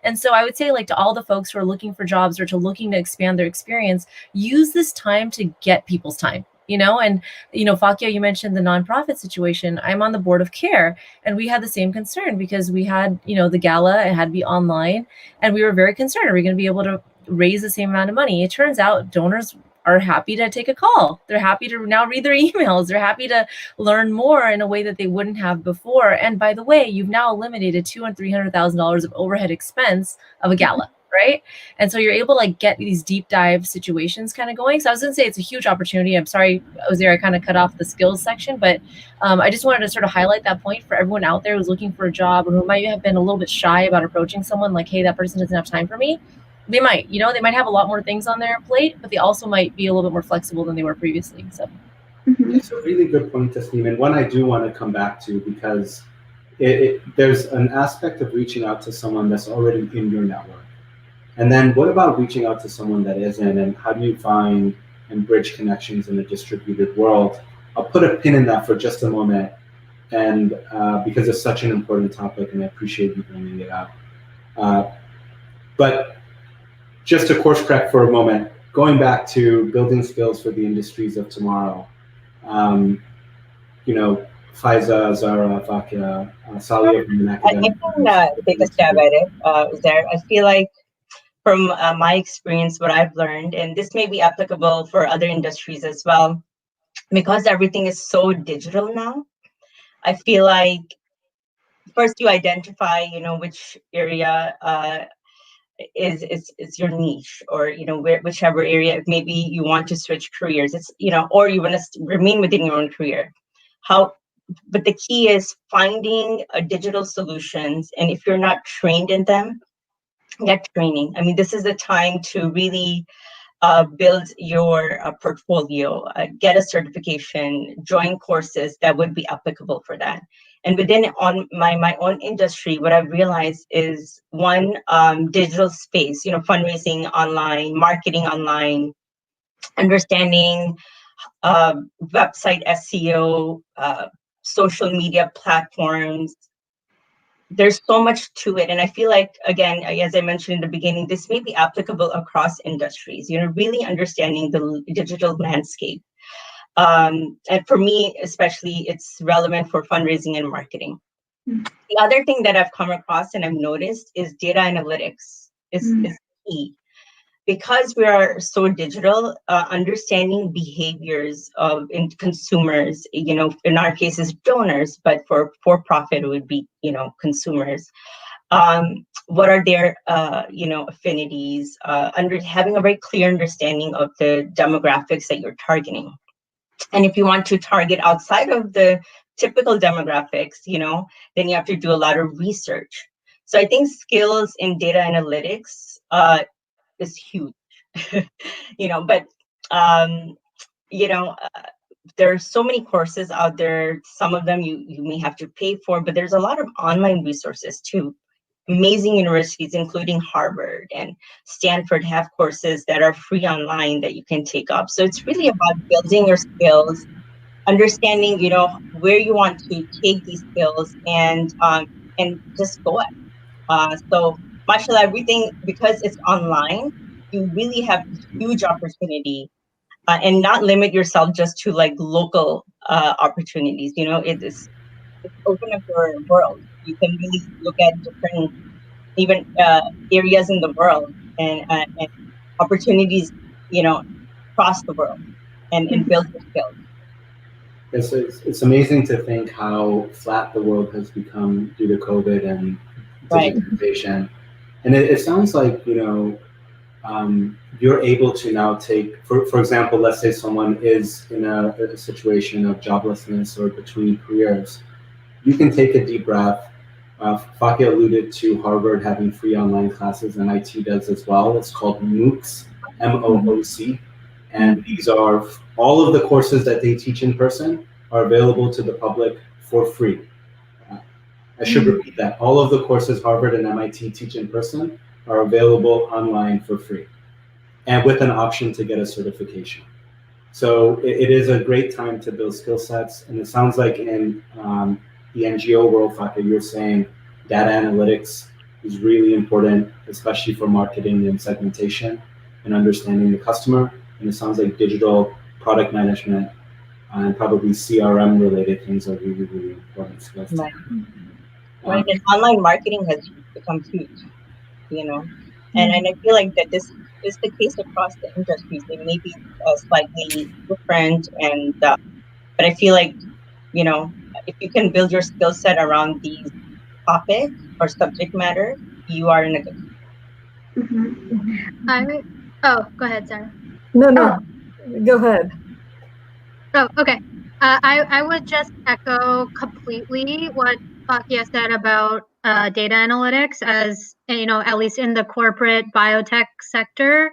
And so I would say, like, to all the folks who are looking for jobs or to looking to expand their experience, use this time to get people's time, and, Fakia, you mentioned the nonprofit situation. I'm on the board of CARE, and we had the same concern because we had, the gala, it had to be online, and we were very concerned. Are we going to be able to raise the same amount of money? It turns out donors are happy to take a call. They're happy to now read their emails. They're happy to learn more in a way that they wouldn't have before. And by the way, you've now eliminated $200,000 and $300,000 of overhead expense of a gala, right? And so you're able to like get these deep dive situations kind of going. So I was going to say it's a huge opportunity. I'm sorry, Ozair, I kind of cut off the skills section, but I just wanted to sort of highlight that point for everyone out there who's looking for a job or who might have been a little bit shy about approaching someone like, hey, that person doesn't have time for me. They might, they might have a lot more things on their plate, but they also might be a little bit more flexible than they were previously. So it's a really good point, Tasneem, and one I do want to come back to because there's an aspect of reaching out to someone that's already in your network. And then what about reaching out to someone that isn't, and how do you find and bridge connections in a distributed world? I'll put a pin in that for just a moment, and because it's such an important topic, and I appreciate you bringing it up. But just to course correct for a moment, going back to building skills for the industries of tomorrow, Faiza, Zara, Fakia, Salia from an academic. I can take a stab at it. I feel like from my experience, what I've learned, and this may be applicable for other industries as well, because everything is so digital now, I feel like first you identify, which area is your niche, or whichever area maybe you want to switch careers. It's or you want to remain within your own career. But the key is finding digital solutions, and if you're not trained in them, get training. I mean, this is the time to really build your portfolio, get a certification, join courses that would be applicable for that. And within my own industry, what I've realized is one, digital space, fundraising online, marketing online, understanding website SEO, social media platforms. There's so much to it. And I feel like, again, as I mentioned in the beginning, this may be applicable across industries, really understanding the digital landscape. And for me, especially, it's relevant for fundraising and marketing. The other thing that I've come across and I've noticed is data analytics is key. Because we are so digital, understanding behaviors of consumers, in our case is donors, but for profit, it would be, consumers. What are their, affinities, having a very clear understanding of the demographics that you're targeting. And if you want to target outside of the typical demographics, then you have to do a lot of research. So I think skills in data analytics is huge, but there are so many courses out there. Some of them you may have to pay for, but there's a lot of online resources too. Amazing universities, including Harvard and Stanford, have courses that are free online that you can take up. So it's really about building your skills, understanding, where you want to take these skills, and just go it. So mashallah, everything, because it's online, you really have huge opportunity, and not limit yourself just to like local opportunities. It's open up your world. You can really look at different even areas in the world, and opportunities, across the world, and build your skills. It's amazing to think how flat the world has become due to COVID and digitization. Right. And it sounds like, you're able to now take, for example, let's say someone is in a situation of joblessness or between careers. You can take a deep breath. Fakia alluded to Harvard having free online classes, and IT does as well. It's called MOOCs, MOOC. And these are all of the courses that they teach in person are available to the public for free. I should repeat that. All of the courses Harvard and MIT teach in person are available online for free, and with an option to get a certification. So it is a great time to build skill sets. And it sounds like in the NGO world, Fakia, you're saying data analytics is really important, especially for marketing and segmentation and understanding the customer. And it sounds like digital product management and probably CRM related things are really, really important skills. Right. And online marketing has become huge, and I feel like that this is the case across the industries. They may be slightly different, and but I feel like, you know, if you can build your skill set around these topics or subject matter, you are in a good. Oh, go ahead, Sarah. No, go ahead. Oh, okay. I would just echo completely what Fakia said about data analytics, as you know, at least in the corporate biotech sector.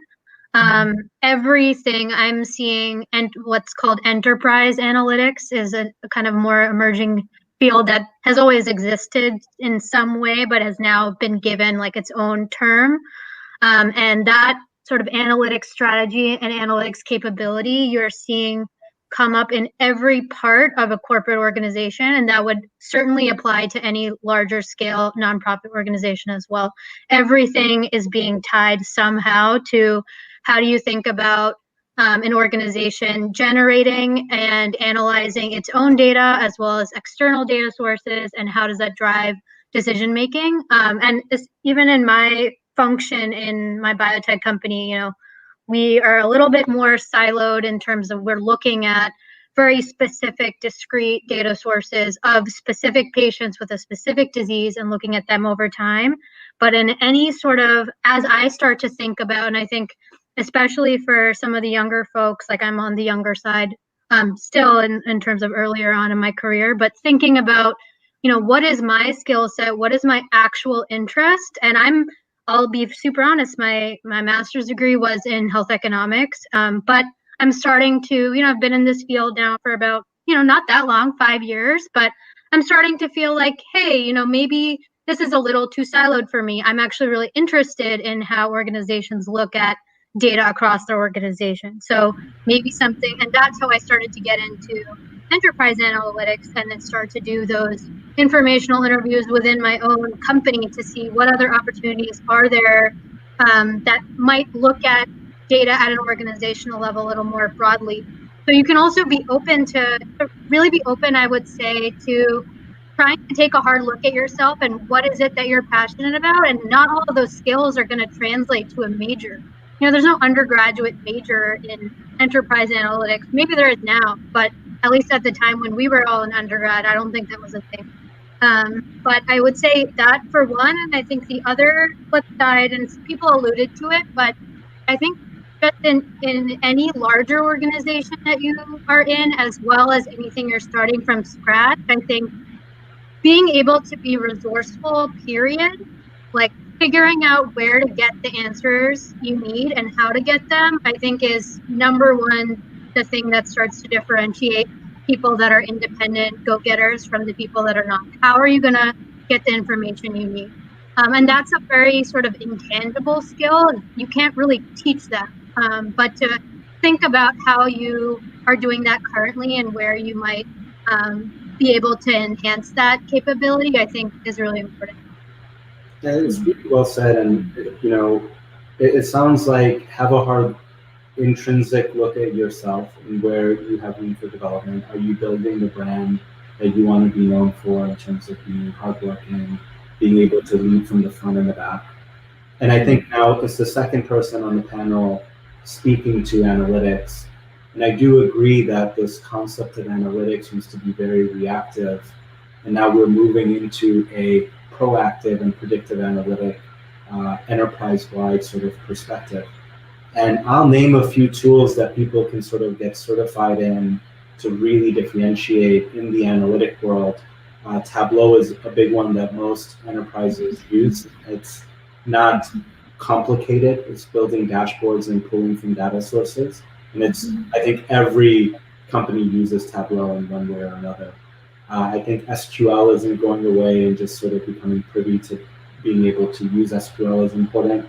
Everything I'm seeing, and what's called enterprise analytics, is a kind of more emerging field that has always existed in some way, but has now been given like its own term. And that sort of analytics strategy and analytics capability you're seeing come up in every part of a corporate organization, and that would certainly apply to any larger scale nonprofit organization as well. Everything is being tied somehow to how do you think about an organization generating and analyzing its own data as well as external data sources, and how does that drive decision making. And even in my function in my biotech company, you know, we are a little bit more siloed in terms of we're looking at very specific, discrete data sources of specific patients with a specific disease and looking at them over time. But in any sort of, as I start to think about, and I think especially for some of the younger folks, like I'm on the younger side still in terms of earlier on in my career, but thinking about, you know, what is my skill set? What is my actual interest? And I'll be super honest, my master's degree was in health economics, but I'm starting to, you know, I've been in this field now for about, you know, not that long, 5 years, but I'm starting to feel like, hey, you know, maybe this is a little too siloed for me. I'm actually really interested in how organizations look at data across their organization. So maybe something, and that's how I started to get into enterprise analytics and then start to do those informational interviews within my own company to see what other opportunities are there that might look at data at an organizational level a little more broadly. So you can also be open to really be open, I would say, to trying to take a hard look at yourself and what is it that you're passionate about. And not all of those skills are going to translate to a major. You know, there's no undergraduate major in enterprise analytics. Maybe there is now, but at least at the time when we were all in undergrad, I don't think that was a thing. But I would say that for one, and I think the other flip side, and people alluded to it, but I think that in any larger organization that you are in, as well as anything you're starting from scratch, I think being able to be resourceful, period, like figuring out where to get the answers you need and how to get them, I think is number one, the thing that starts to differentiate people that are independent go-getters from the people that are not. How are you going to get the information you need? And that's a very sort of intangible skill. You can't really teach that. But to think about how you are doing that currently and where you might be able to enhance that capability, I think is really important. Yeah, it's really well said. And, you know, it sounds like have a hard intrinsic look at yourself and where you have room for development. Are you building the brand that you want to be known for in terms of being hardworking, being able to lead from the front and the back? And I think now it's the second person on the panel speaking to analytics. And I do agree that this concept of analytics used to be very reactive. And now we're moving into a proactive and predictive analytic enterprise-wide sort of perspective. And I'll name a few tools that people can sort of get certified in to really differentiate in the analytic world. Tableau is a big one that most enterprises use. It's not complicated. It's building dashboards and pulling from data sources. And it's, I think every company uses Tableau in one way or another. I think SQL isn't going away, and just sort of becoming privy to being able to use SQL is important.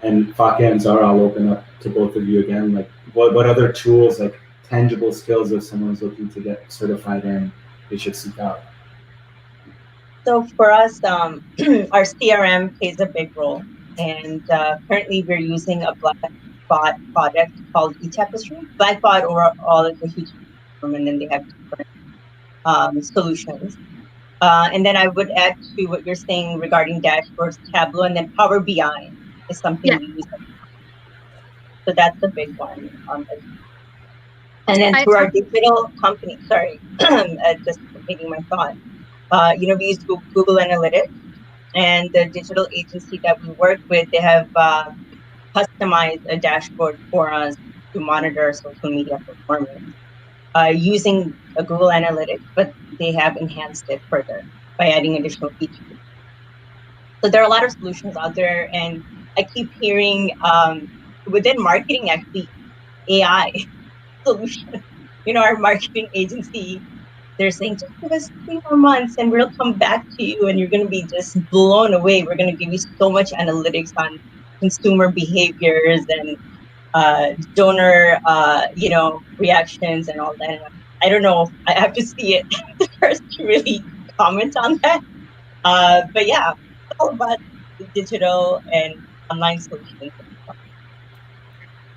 And Fakia and Zara, I'll open up to both of you again. Like, what other tools, like tangible skills, if someone's looking to get certified in, they should seek out? So for us, our CRM plays a big role. And currently we're using a Blackbot product called eTapestry. Blackbot overall is a huge firm, and then they have different solutions. And then I would add to what you're saying regarding dashboards, Tableau, and then Power BI is something we use. So that's a big one. And then through our digital company, sorry, just completing my thought, we use Google Analytics, and the digital agency that we work with, they have customized a dashboard for us to monitor our social media performance using Google Analytics, but they have enhanced it further by adding additional features. So there are a lot of solutions out there, and I keep hearing within marketing, actually, AI solution. Our marketing agency, they're saying, just give us 3 more months and we'll come back to you and you're going to be just blown away. We're going to give you so much analytics on consumer behaviors and donor, reactions and all that. And I don't know, I have to see it first to really comment on that. But yeah, it's all about the digital and online solutions.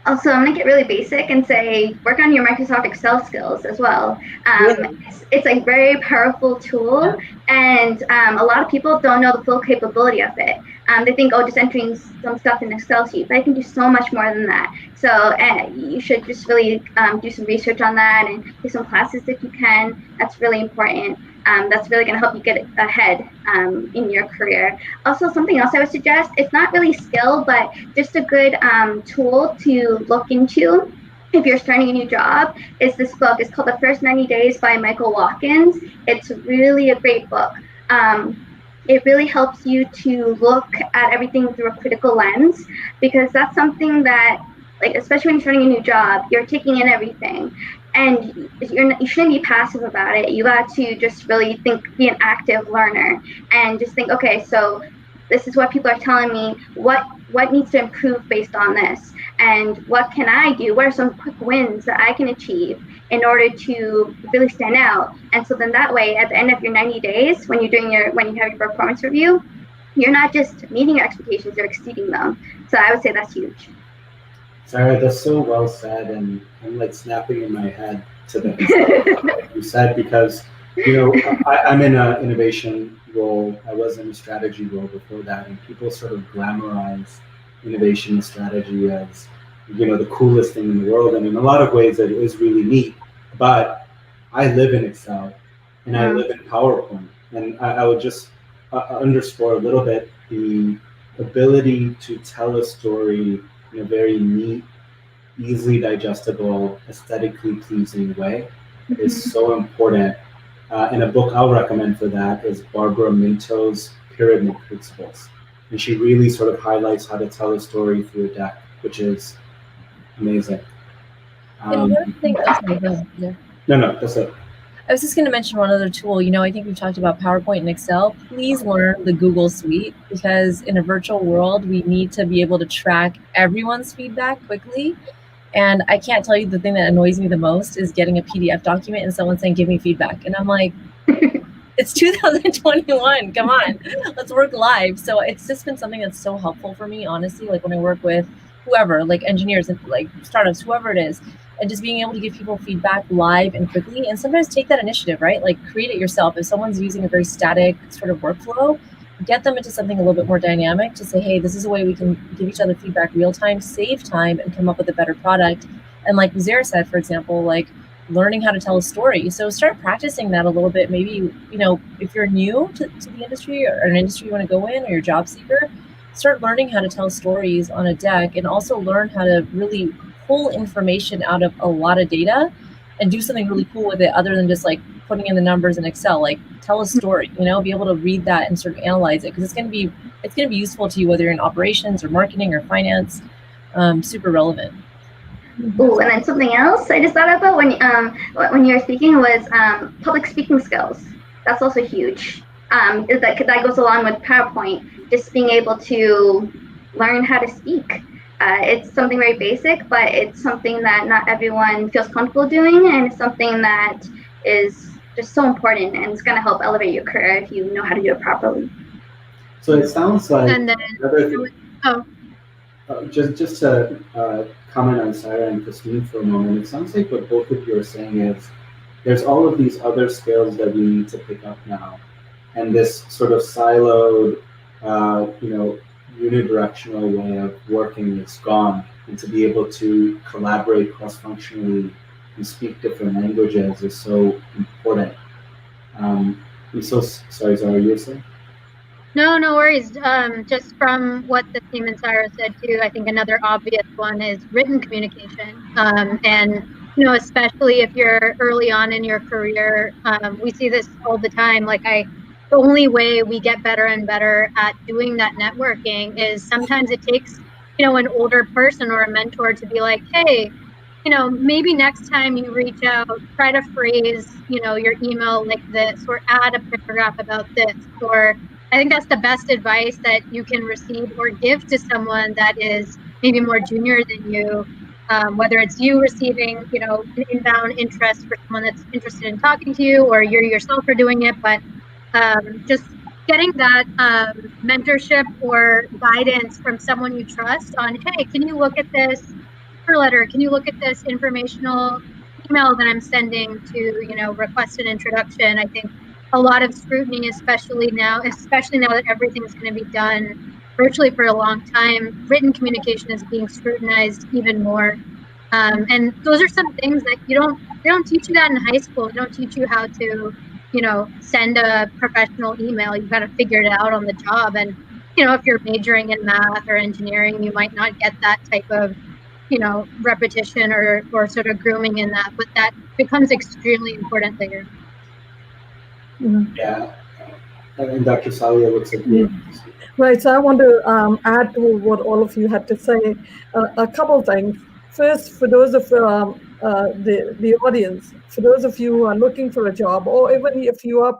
Also, I'm gonna get really basic and say work on your Microsoft Excel skills as well. Really? It's a very powerful tool, and a lot of people don't know the full capability of it. They think, oh, just entering some stuff in Excel sheet, but I can do so much more than that. So you should just really do some research on that and do some classes if you can. That's really important. That's really going to help you get ahead in your career. Also, something else I would suggest, it's not really skill, but just a good tool to look into if you're starting a new job is this book. It's called The First 90 Days by Michael Watkins. It's really a great book. It really helps you to look at everything through a critical lens, because that's something that, like, especially when you're starting a new job, you're taking in everything. And you shouldn't be passive about it. You got to just really be an active learner and just think, okay, so this is what people are telling me. What needs to improve based on this? And what can I do? What are some quick wins that I can achieve in order to really stand out? And so then that way, at the end of your 90 days, when you have your performance review, you're not just meeting your expectations, you're exceeding them. So I would say that's huge. Sarah, that's so well said, and I'm like snapping in my head to the like you said, because I'm in an innovation role. I was in a strategy role before that, and people sort of glamorize innovation and strategy as the coolest thing in the world. And in a lot of ways, it is really neat. But I live in Excel, and I live in PowerPoint, and I would just underscore a little bit the ability to tell a story in a very neat, easily digestible, aesthetically pleasing way is so important. And a book I'll recommend for that is Barbara Minto's Pyramid Principles. And she really sort of highlights how to tell a story through a deck, which is amazing. And one thing, No, that's it. I was just going to mention one other tool. I think we've talked about PowerPoint and Excel. Please learn the Google Suite, because in a virtual world, we need to be able to track everyone's feedback quickly. And I can't tell you, the thing that annoys me the most is getting a PDF document and someone saying, give me feedback. And I'm like, it's 2021. Come on, let's work live. So it's just been something that's so helpful for me, honestly, like when I work with whoever, like engineers and like startups, whoever it is, and just being able to give people feedback live and quickly, and sometimes take that initiative, right? Like create it yourself. If someone's using a very static sort of workflow, get them into something a little bit more dynamic to say, hey, this is a way we can give each other feedback real time, save time, and come up with a better product. And like Uzair said, for example, like learning how to tell a story. So start practicing that a little bit. Maybe, if you're new to the industry or an industry you want to go in, or you're a job seeker, start learning how to tell stories on a deck, and also learn how to really pull information out of a lot of data and do something really cool with it, other than just like putting in the numbers in Excel. Like tell a story, be able to read that and sort of analyze it, because it's going to be useful to you, whether you're in operations or marketing or finance. Super relevant. Ooh, and then something else I just thought about when you were speaking was public speaking skills. That's also huge. That goes along with PowerPoint. Just being able to learn how to speak. It's something very basic, but it's something that not everyone feels comfortable doing, and it's something that is just so important, and it's going to help elevate your career if you know how to do it properly. So it sounds like And then, just to comment on Sarah and Christine for a moment, it sounds like what both of you are saying is there's all of these other skills that we need to pick up now, and this sort of siloed, unidirectional way of working is gone, and to be able to collaborate cross-functionally and speak different languages is so important. I'm so sorry, Zara, you were saying? No worries. Just from what the team and Sarah said too, I think another obvious one is written communication. And especially if you're early on in your career, we see this all the time. The only way we get better and better at doing that networking is sometimes it takes, an older person or a mentor to be like, hey, maybe next time you reach out, try to phrase, your email like this, or add a paragraph about this, or I think that's the best advice that you can receive or give to someone that is maybe more junior than you, whether it's you receiving, an inbound interest for someone that's interested in talking to you, or you yourself are doing it, but just getting that mentorship or guidance from someone you trust on, hey, can you look at this letter? Can you look at this informational email that I'm sending to, request an introduction? I think a lot of scrutiny, especially now that everything's going to be done virtually for a long time, written communication is being scrutinized even more. And those are some things that they don't teach you that in high school. They don't teach you how to, send a professional email. You've got to figure it out on the job. And, if you're majoring in math or engineering, you might not get that type of repetition or sort of grooming in that, but that becomes extremely important later. Yeah. And Dr. Salia looks like Right. So I want to add to what all of you had to say. A couple things. First, for those of the audience, for those of you who are looking for a job, or even if you are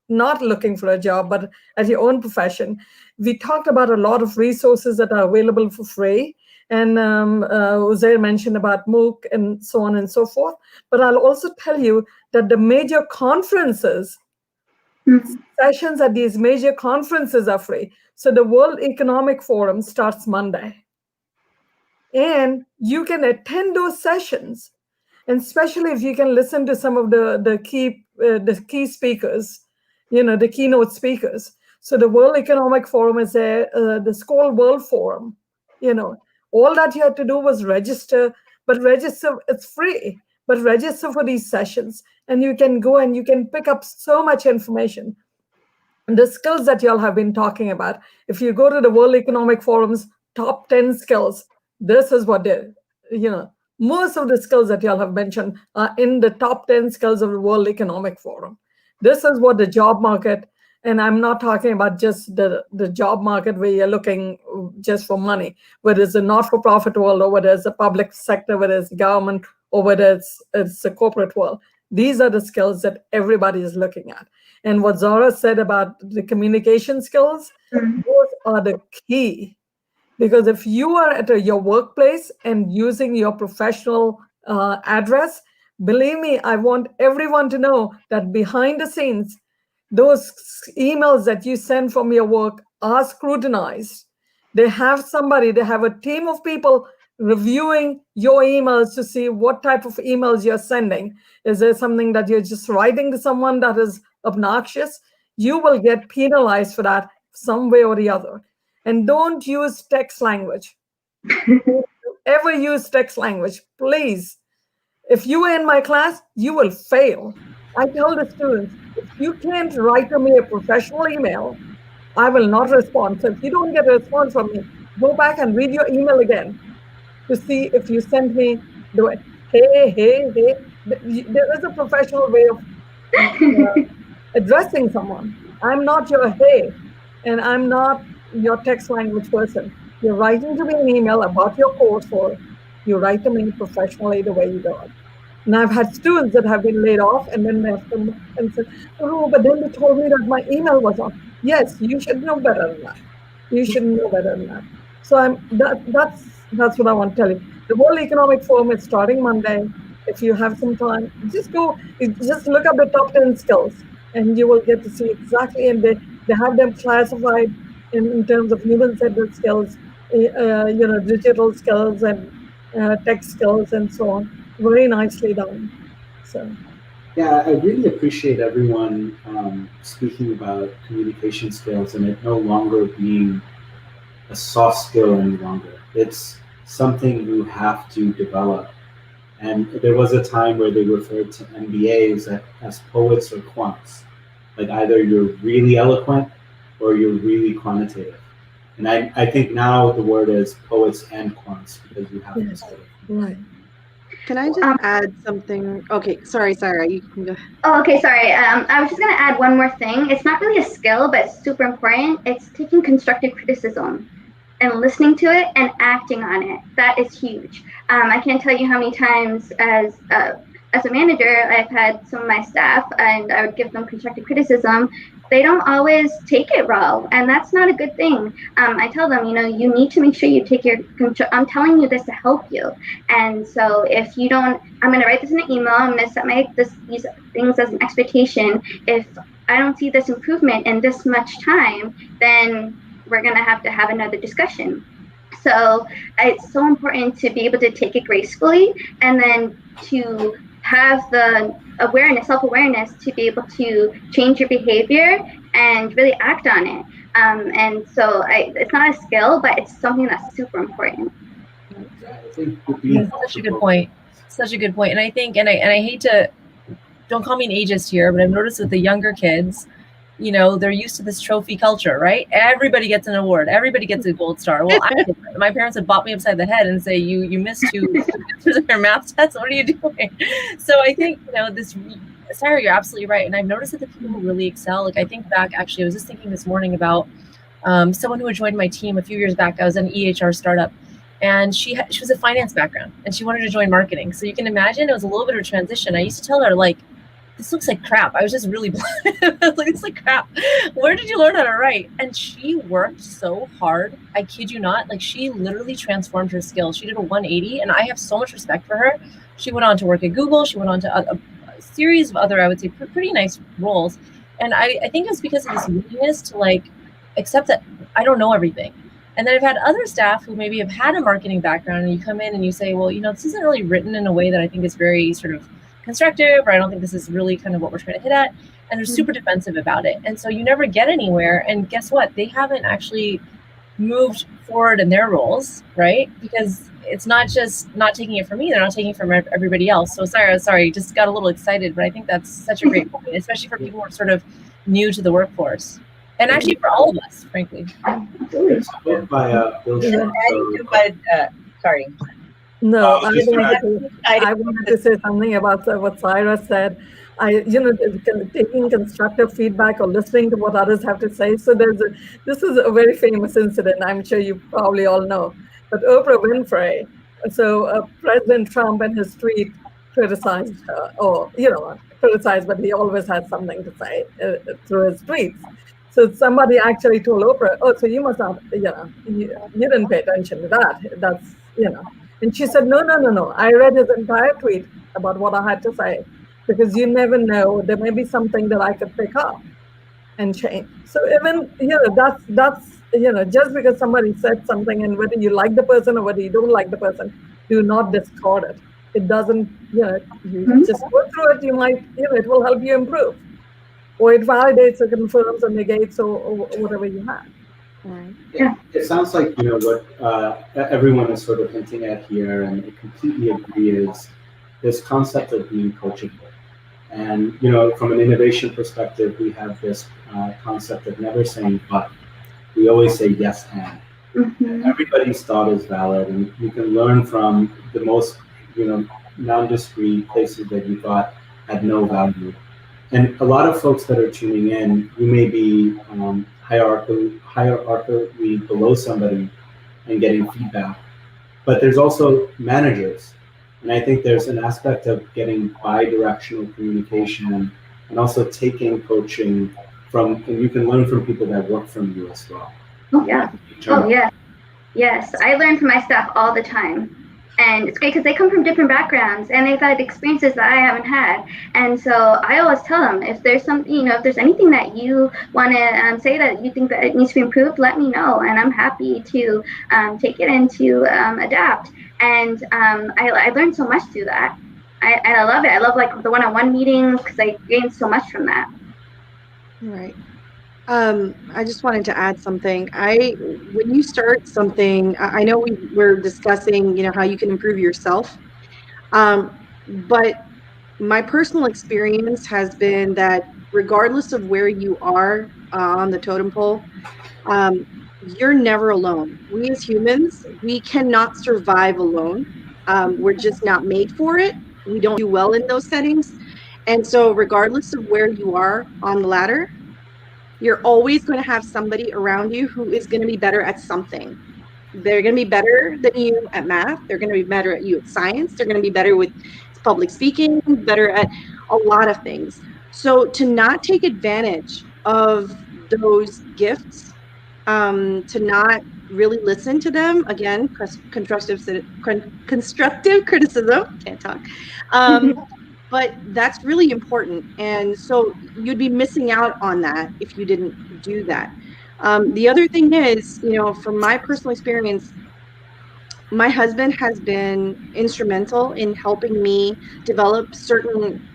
not looking for a job, but at your own profession, we talked about a lot of resources that are available for free. And Uzair mentioned about MOOC and so on and so forth. But I'll also tell you that the major conferences, sessions at these major conferences are free. So the World Economic Forum starts Monday. And you can attend those sessions, and especially if you can listen to some of the key speakers, the keynote speakers. So the World Economic Forum is there, the Skoll World Forum. All that you had to do was register, it's free, but register for these sessions, and you can go and you can pick up so much information. And the skills that y'all have been talking about, if you go to the World Economic Forum's top 10 skills, this is what most of the skills that y'all have mentioned are in the top 10 skills of the World Economic Forum. This is what the job market, and I'm not talking about just the job market where you're looking just for money, whether it's a not-for-profit world or whether it's a public sector, whether it's government or whether it's a corporate world. These are the skills that everybody is looking at. And what Zara said about the communication skills, those are the key. Because if you are at your workplace and using your professional address, believe me, I want everyone to know that behind the scenes, those emails that you send from your work are scrutinized. They have a team of people reviewing your emails to see what type of emails you're sending. Is there something that you're just writing to someone that is obnoxious? You will get penalized for that some way or the other. And don't use text language. Ever use text language, please. If you are in my class, you will fail. I tell the students, if you can't write to me a professional email, I will not respond. So if you don't get a response from me, go back and read your email again to see if you sent me the way, hey. There is a professional way of addressing someone. I'm not your hey, and I'm not your text language person. You're writing to me an email about your course, or you write to me professionally the way you do it. And I've had students that have been laid off, and then they have come and said, oh, but then they told me that my email was on. Yes, you should know better than that. You should know better than that. So that's what I want to tell you. The World Economic Forum is starting Monday. If you have some time, just look up the top 10 skills, and you will get to see exactly, and they have them classified in terms of human-centered skills, digital skills and tech skills and so on. Very nicely done. So. Yeah, I really appreciate everyone speaking about communication skills and it no longer being a soft skill any longer. It's something you have to develop. And there was a time where they referred to MBAs as poets or quants. Like either you're really eloquent or you're really quantitative. And I think now the word is poets and quants because you have to sort of. Right. Can I just add something? Okay, sorry, Sarah, you can go. Oh, okay, sorry. I was just going to add one more thing. It's not really a skill, but it's super important. It's taking constructive criticism and listening to it and acting on it. That is huge. I can't tell you how many times as a manager, I've had some of my staff and I would give them constructive criticism. They don't always take it well, and that's not a good thing. I tell them, you need to make sure you take I'm telling you this to help you. And so if you don't, I'm going to write this in an email. I'm going to set these things as an expectation. If I don't see this improvement in this much time, then we're going to have another discussion. So it's so important to be able to take it gracefully and then to have the self-awareness to be able to change your behavior and really act on it. And so it's not a skill, but it's something that's super important. Such a good point. Such a good point. And I think, and I hate to, don't call me an ageist here, but I've noticed with the younger kids, they're used to this trophy culture, right? Everybody gets an award. Everybody gets a gold star. Well, my parents would bop me upside the head and say, you missed 2 answers of your math test. What are you doing? So I think, Sarah, you're absolutely right. And I've noticed that the people who really excel, like I think back, actually, I was just thinking this morning about someone who had joined my team a few years back. I was an EHR startup. And she was a finance background and she wanted to join marketing. So you can imagine it was a little bit of a transition. I used to tell her, this looks like crap. I was just really I was like, it's like crap. Where did you learn how to write? And she worked so hard. I kid you not. She literally transformed her skills. She did a 180 and I have so much respect for her. She went on to work at Google. She went on to a series of other, I would say, pretty nice roles. And I think it's because of this willingness to accept that I don't know everything. And then I've had other staff who maybe have had a marketing background and you come in and you say, well, this isn't really written in a way that I think is very sort of constructive, or I don't think this is really kind of what we're trying to hit at. And they're super defensive about it. And so you never get anywhere. And guess what? They haven't actually moved forward in their roles, right? Because it's not just not taking it from me, they're not taking it from everybody else. So sorry, just got a little excited, but I think that's such a great point, especially for people who are sort of new to the workforce. And actually for all of us, frankly. It's a book by Bill Sharp. Sorry. No, I wanted to say something about what Sarah said. Taking constructive feedback or listening to what others have to say. So this is a very famous incident. I'm sure you probably all know. But Oprah Winfrey, President Trump and his tweet criticized her, but he always had something to say through his tweets. So somebody actually told Oprah, "Oh, so you must not, you didn't pay attention to that. That's, And she said, no. I read his entire tweet about what I had to say, because you never know, there may be something that I could pick up and change. So even, that's, just because somebody said something, and whether you like the person or whether you don't like the person, do not discard it. It doesn't, you just go through it, you might, it will help you improve. Or it validates or confirms or negates or whatever you have. Right. Yeah, it sounds like what everyone is sort of hinting at here, and I completely agree, is this concept of being coachable. And from an innovation perspective, we have this concept of never saying but. We always say yes and. And everybody's thought is valid, and you can learn from the most non-discreet places that you thought had no value. And a lot of folks that are tuning in, you may be hierarchically below somebody and getting feedback. But there's also managers. And I think there's an aspect of getting bi-directional communication and also taking coaching and you can learn from people that work from you as well. Oh, yeah. Yes, I learn from my staff all the time. And it's great because they come from different backgrounds and they've had experiences that I haven't had. And so I always tell them, if there's something, if there's anything that you want to say that you think that it needs to be improved, let me know. And I'm happy to take it and to adapt. And I learned so much through that. And I love it. I love the one-on-one meetings because I gained so much from that. Right. I just wanted to add something. When you start something, I know we're discussing, how you can improve yourself. But my personal experience has been that regardless of where you are on the totem pole, you're never alone. We as humans, we cannot survive alone. We're just not made for it. We don't do well in those settings. And so regardless of where you are on the ladder, you're always going to have somebody around you who is going to be better at something. They're going to be better than you at math. They're going to be better at you at science. They're going to be better with public speaking, better at a lot of things. So to not take advantage of those gifts, to not really listen to them, again, constructive criticism, can't talk. But that's really important. And so you'd be missing out on that if you didn't do that. The other thing is, from my personal experience, my husband has been instrumental in helping me develop certain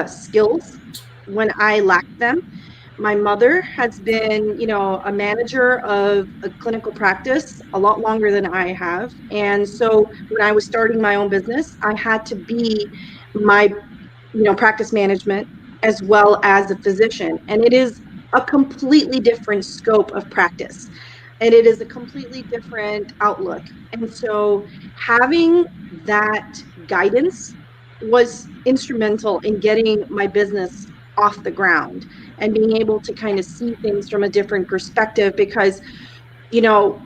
skills when I lacked them. My mother has been, a manager of a clinical practice a lot longer than I have. And so when I was starting my own business, I had to be my, practice management as well as a physician. And it is a completely different scope of practice. And it is a completely different outlook. And so having that guidance was instrumental in getting my business off the ground and being able to kind of see things from a different perspective, because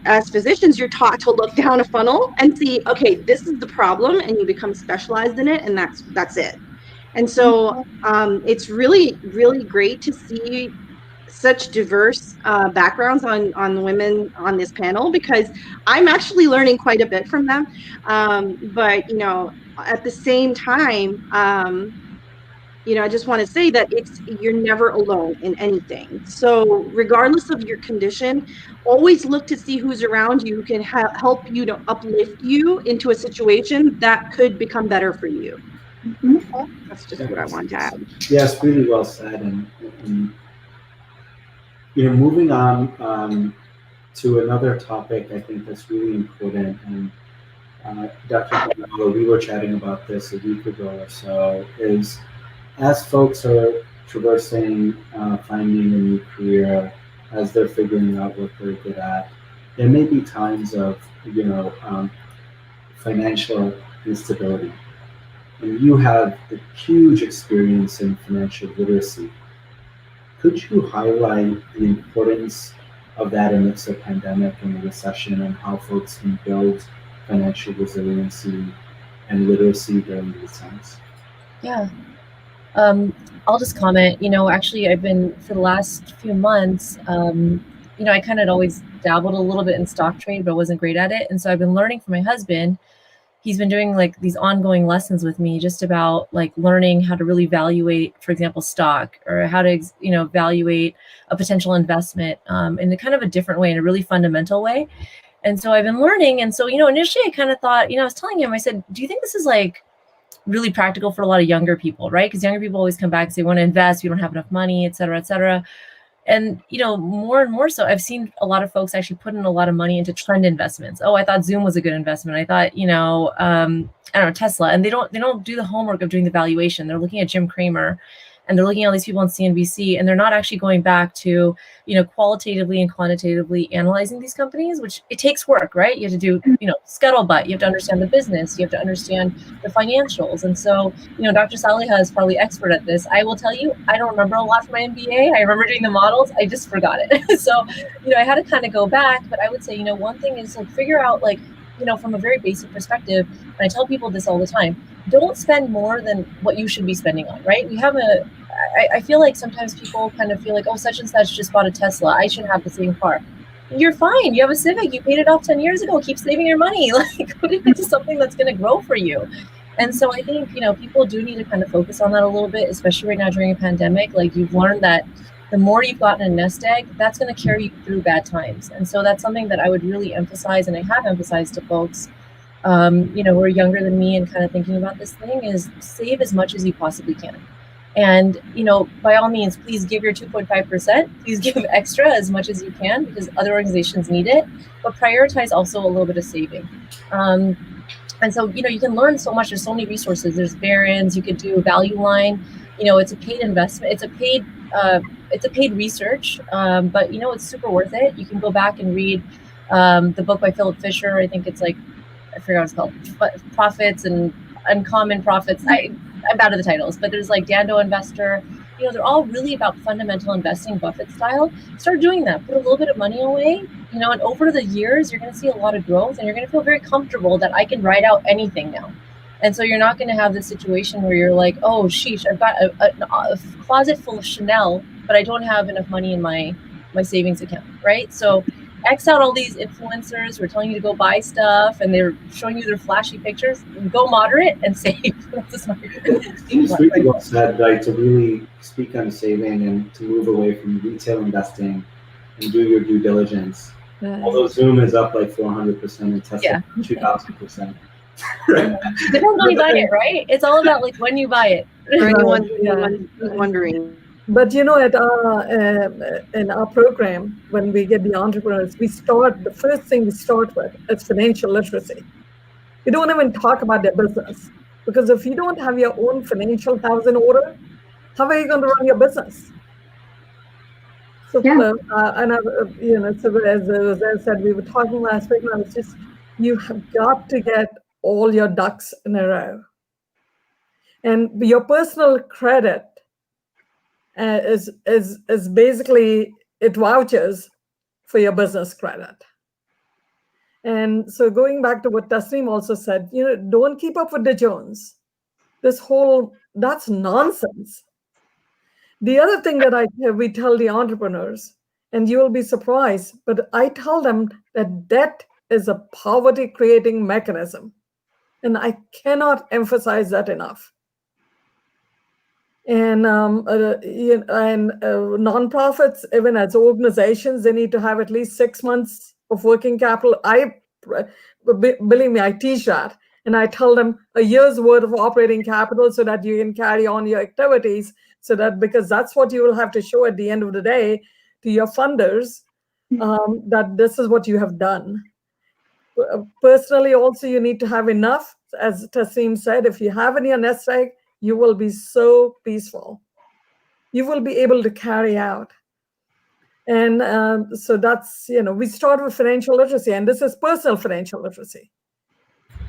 as physicians, you're taught to look down a funnel and see, okay, this is the problem, and you become specialized in it, and that's it. And so it's really, really great to see such diverse backgrounds on the women on this panel, because I'm actually learning quite a bit from them. But at the same time, I just want to say that you're never alone in anything. So regardless of your condition, always look to see who's around you who can help you to uplift you into a situation that could become better for you. That's just what I wanted to add. Yes, really well said. And moving on to another topic, I think that's really important. And Dr. Pamela, we were chatting about this a week ago or so, is as folks are traversing, finding a new career, as they're figuring out what they're good at, there may be times of, financial instability. And you have a huge experience in financial literacy. Could you highlight the importance of that amidst a pandemic and a recession, and how folks can build financial resiliency and literacy during these times? Yeah. I'll just comment, actually I've been, for the last few months, I kind of always dabbled a little bit in stock trade, but wasn't great at it. And so I've been learning from my husband. He's been doing like these ongoing lessons with me just about like learning how to really evaluate, for example, stock, or how to, evaluate a potential investment in a kind of a different way, in a really fundamental way. And so I've been learning. And so, initially I kind of thought, I was telling him, I said, do you think this is like really practical for a lot of younger people, right? Because younger people always come back and say, want to invest, we don't have enough money, et cetera, et cetera. And, more and more so, I've seen a lot of folks actually put in a lot of money into trend investments. Oh, I thought Zoom was a good investment. I thought, I don't know, Tesla. And they don't do the homework of doing the valuation. They're looking at Jim Cramer, and they're looking at all these people on CNBC, and they're not actually going back to, qualitatively and quantitatively analyzing these companies, which it takes work, right? You have to do, scuttlebutt. You have to understand the business. You have to understand the financials. And so, Dr. Saliha is probably expert at this. I will tell you, I don't remember a lot from my MBA. I remember doing the models. I just forgot it. So, I had to kind of go back. But I would say, one thing is like figure out like, from a very basic perspective, and I tell people this all the time, don't spend more than what you should be spending on, right? I feel like sometimes people kind of feel like, oh, such and such just bought a Tesla, I should have the same car. You're fine. You have a Civic. You paid it off 10 years ago. Keep saving your money. Like, put it into something that's going to grow for you. And so I think, people do need to kind of focus on that a little bit, especially right now during a pandemic. Like, you've learned that the more you've gotten a nest egg, that's going to carry you through bad times. And so that's something that I would really emphasize, and I have emphasized to folks, who are younger than me and kind of thinking about this thing, is save as much as you possibly can. And, you know, by all means, please give your 2.5%. Please give extra as much as you can because other organizations need it. But prioritize also a little bit of saving. And so, you know, you can learn so much. There's so many resources. There's Barron's. You could do Value Line. You know, it's a paid investment. It's a paid research. But you know, it's super worth it. You can go back and read the book by Philip Fisher. I think it's like, I forgot what it's called, but Profits and Uncommon Profits. I'm out of the titles, but there's like Dando Investor. You know, they're all really about fundamental investing, Buffett style. Start doing that. Put a little bit of money away, you know, and over the years, you're going to see a lot of growth and you're going to feel very comfortable that I can write out anything now. And so you're not going to have this situation where you're like, oh, sheesh, I've got a closet full of Chanel, but I don't have enough money in my savings account, right? So X out all these influencers who are telling you to go buy stuff and they're showing you their flashy pictures. Go moderate and save. It seems really well said, right? To really speak on saving and to move away from retail investing and do your due diligence. Although Zoom is up like 400% and Tesla 2,000%. Depends on you buy it, right? It's all about like when you buy it. For anyone who's wondering. But you know, at in our program, when we get the entrepreneurs, the first thing we start with is financial literacy. We don't even talk about their business, because if you don't have your own financial house in order, how are you going to run your business? So, you know, so as I said, we were talking last week, and it's just, you have got to get all your ducks in a row. And your personal credit is basically, it vouchers for your business credit. And so going back to what Tasneem also said, you know, don't keep up with the Jones. That's nonsense. The other thing that we tell the entrepreneurs, and you will be surprised, but I tell them that debt is a poverty creating mechanism. And I cannot emphasize that enough. And nonprofits, even as organizations, they need to have at least 6 months of working capital. Believe me, I teach that. And I tell them a year's worth of operating capital so that you can carry on your activities, because that's what you will have to show at the end of the day to your funders, that this is what you have done. Personally, also, you need to have enough. As Tasneem said, if you have in your nest egg, you will be so peaceful. You will be able to carry out. And so that's, you know, we start with financial literacy, and this is personal financial literacy.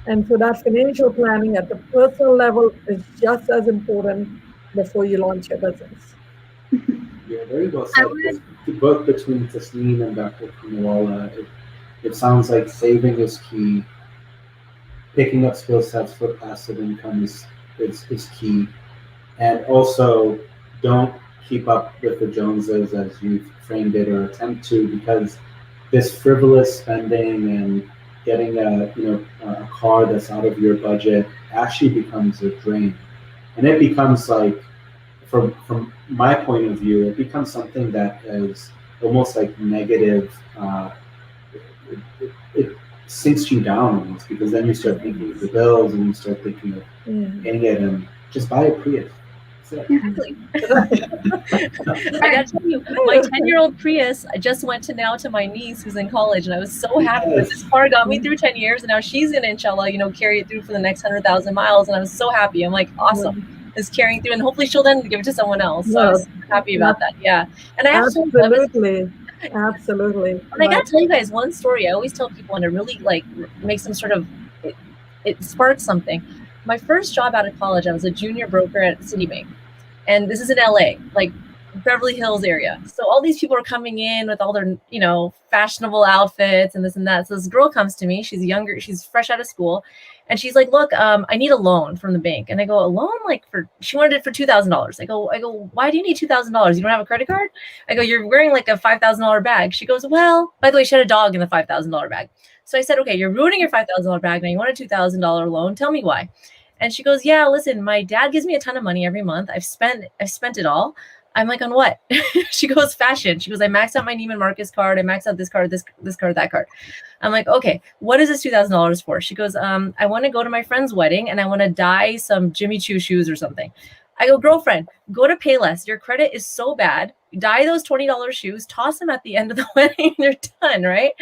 And so that financial planning at the personal level is just as important before you launch your business. Yeah, very well said. The book between Tasneem and Dr. Poonawalla, it sounds like saving is key. Picking up skill sets for passive income is key. And also, don't keep up with the Joneses as you've framed it or attempt to, because this frivolous spending and getting a car that's out of your budget actually becomes a drain. And it becomes like, from my point of view, it becomes something that is almost like negative. It sinks you down almost, because then you start thinking of the bills and you start thinking of paying it, and just buy a Prius. Exactly. I gotta tell you, my 10-year-old Prius, I just went to my niece who's in college, and I was so happy that this car got me through 10 years, and now she's gonna, inshallah, you know, carry it through for the next 100,000 miles, and I was so happy. I'm like, awesome. It's carrying through, and hopefully she'll then give it to someone else. So I was happy about that. Yeah. And I absolutely. And I gotta tell you guys one story. I always tell people, and it really like makes them sort of, it sparks something. My first job out of college, I was a junior broker at Citibank, and this is in LA, like Beverly Hills area. So all these people are coming in with all their, you know, fashionable outfits and this and that. So this girl comes to me. She's younger. She's fresh out of school. And she's like, look, I need a loan from the bank. And I go, a loan? Like she wanted it for $2,000. I go, why do you need $2,000? You don't have a credit card? I go, you're wearing like a $5,000 bag. She goes, well, by the way, she had a dog in the $5,000 bag. So I said, okay, you're ruining your $5,000 bag. Now you want a $2,000 loan. Tell me why. And she goes, yeah, listen, my dad gives me a ton of money every month. I've spent it all. I'm like, on what? She goes, fashion. She goes, I maxed out my Neiman Marcus card. I maxed out this card, this card, that card. I'm like, okay, what is this $2,000 for? She goes, I want to go to my friend's wedding and I want to dye some Jimmy Choo shoes or something. I go, girlfriend, go to Payless. Your credit is so bad. Dye those $20 shoes, toss them at the end of the wedding, and you're done, right?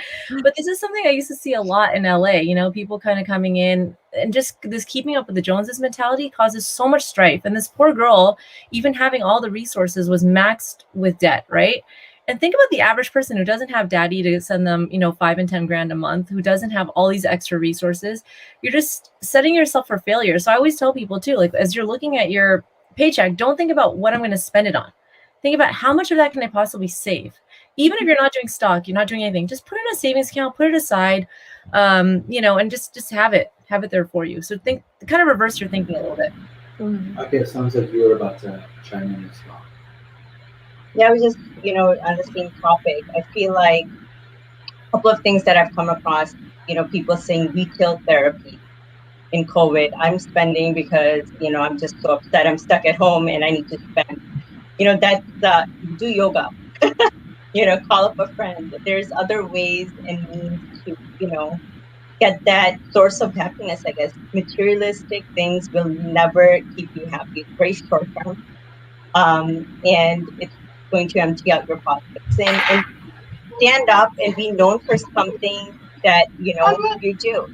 But this is something I used to see a lot in LA. People kind of coming in and just this keeping up with the Joneses mentality causes so much strife. And this poor girl, even having all the resources, was maxed with debt, right? And think about the average person who doesn't have daddy to send them, 5 and 10 grand a month, who doesn't have all these extra resources. You're just setting yourself for failure. So I always tell people too, like, as you're looking at your paycheck, don't think about what I'm going to spend it on. Think about how much of that can I possibly save. Even if you're not doing stock, you're not doing anything, just put it in a savings account, put it aside, and just have it there for you. So kind of reverse your thinking a little bit. Okay, it sounds like you were about to chime in as well. Yeah, I was just, on the same topic. I feel like a couple of things that I've come across, people saying retail therapy in COVID. I'm spending because, I'm just so upset. I'm stuck at home and I need to spend. That's do yoga, call up a friend. There's other ways and means to, get that source of happiness, I guess. Materialistic things will never keep you happy. It's very short term. And it's going to empty out your pockets. And stand up and be known for something that, you do.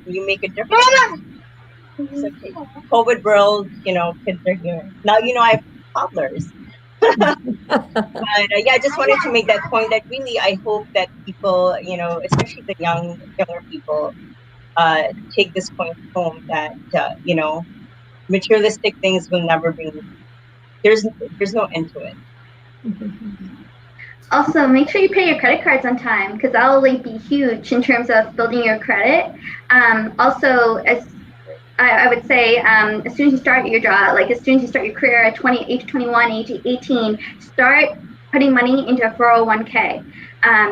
You make a difference. So, COVID world, kids are here. Now, I have toddlers. But I just wanted to make that point that really I hope that people, especially the younger people, take this point home that, materialistic things will never bring, there's no end to it. Also, make sure you pay your credit cards on time, because that will be huge in terms of building your credit. Also, as I would say, as soon as you start your job, as soon as you start your career at age 21, age 18, start putting money into a 401k.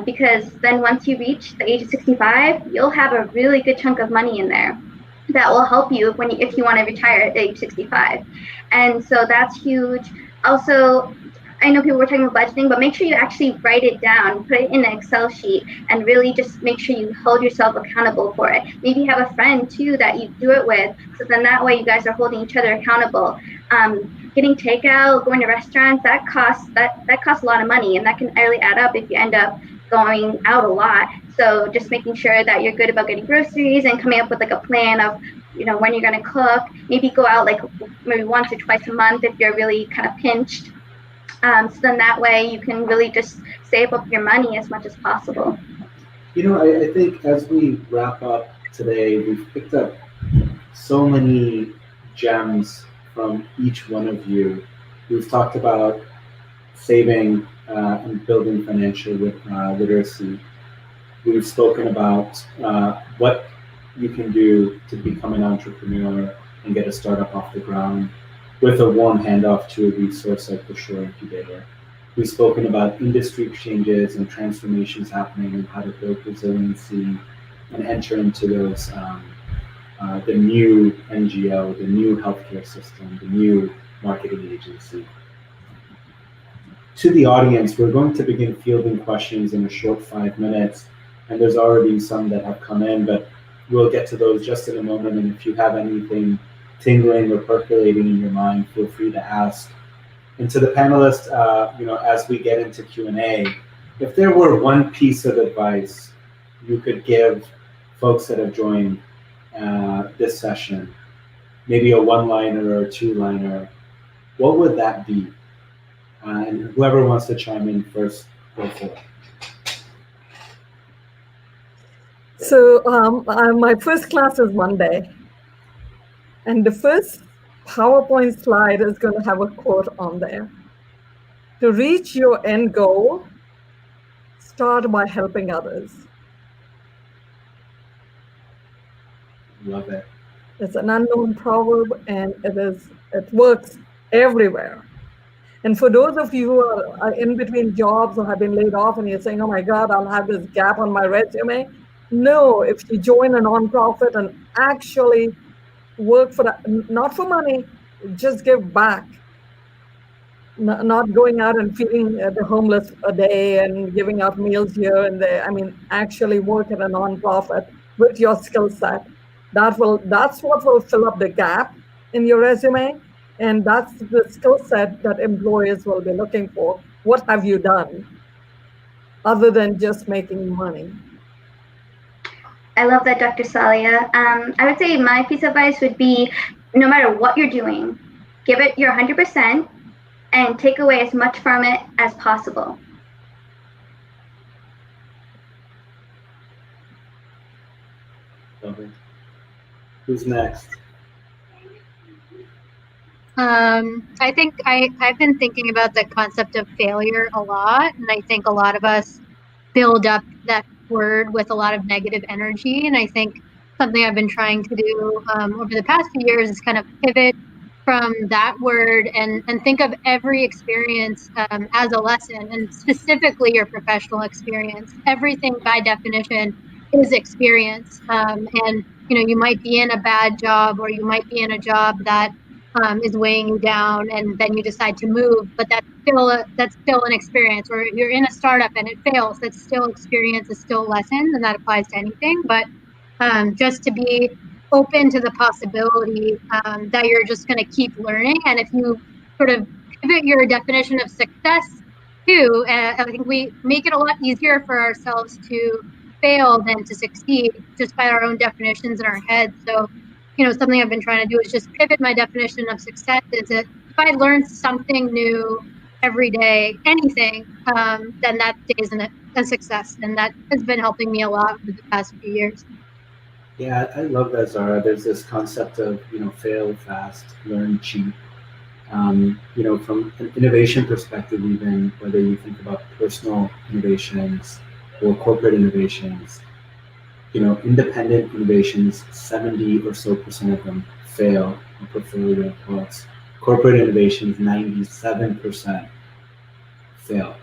Because then once you reach the age of 65, you'll have a really good chunk of money in there that will help you if you want to retire at age 65. And so that's huge. Also, I know people were talking about budgeting, but make sure you actually write it down, put it in an Excel sheet, and really just make sure you hold yourself accountable for it. Maybe have a friend too that you do it with, so then that way you guys are holding each other accountable. Getting takeout, going to restaurants, that costs a lot of money, and that can really add up if you end up going out a lot. So just making sure that you're good about getting groceries and coming up with a plan of when you're going to cook. Maybe go out maybe once or twice a month if you're really kind of pinched. So then that way you can really just save up your money as much as possible. I think as we wrap up today, we've picked up so many gems from each one of you. We've talked about saving and building financial literacy. We've spoken about what you can do to become an entrepreneur and get a startup off the ground with a warm handoff to a resource like the Shore Incubator. We've spoken about industry changes and transformations happening and how to build resiliency and enter into those, the new NGO, the new healthcare system, the new marketing agency. To the audience, we're going to begin fielding questions in a short 5 minutes, and there's already some that have come in, but we'll get to those just in a moment. And if you have anything tingling or percolating in your mind, feel free to ask. And to the panelists, as we get into Q&A, if there were one piece of advice you could give folks that have joined this session, maybe a one-liner or a two-liner, what would that be? And whoever wants to chime in first, go for it. So my first class is Monday, and the first PowerPoint slide is going to have a quote on there. To reach your end goal, start by helping others. Love it. It's an unknown proverb, and it works everywhere. And for those of you who are in between jobs or have been laid off and you're saying, oh my God, I'll have this gap on my resume. No, if you join a nonprofit and actually work for that, not for money, just give back. Not going out and feeding the homeless a day and giving out meals here and there. I mean, actually work at a nonprofit with your skill set. That's what will fill up the gap in your resume. And that's the skill set that employers will be looking for. What have you done other than just making money? I love that, Dr. Salia. I would say my piece of advice would be, no matter what you're doing, give it your 100% and take away as much from it as possible. Lovely. Who's next? I think I've been thinking about the concept of failure a lot, and I think a lot of us build up that word with a lot of negative energy. And I think something I've been trying to do over the past few years is kind of pivot from that word and think of every experience as a lesson, and specifically your professional experience. Everything by definition is experience. And you might be in a bad job, or you might be in a job that is weighing you down, and then you decide to move, but that's still an experience. Or you're in a startup and it fails, that's still experience, it's still lessons, and that applies to anything. But just to be open to the possibility that you're just going to keep learning. And if you sort of pivot your definition of success too, I think we make it a lot easier for ourselves to fail than to succeed, just by our own definitions in our heads. So something I've been trying to do is just pivot my definition of success into, if I learn something new every day, anything, then that day is a success. And that has been helping me a lot over the past few years. Yeah, I love that, Zara. There's this concept of, fail fast, learn cheap. From an innovation perspective, even whether you think about personal innovations or corporate innovations, independent innovations, 70 or so % of them fail or put failure in quotes. Corporate innovations, 97% fail.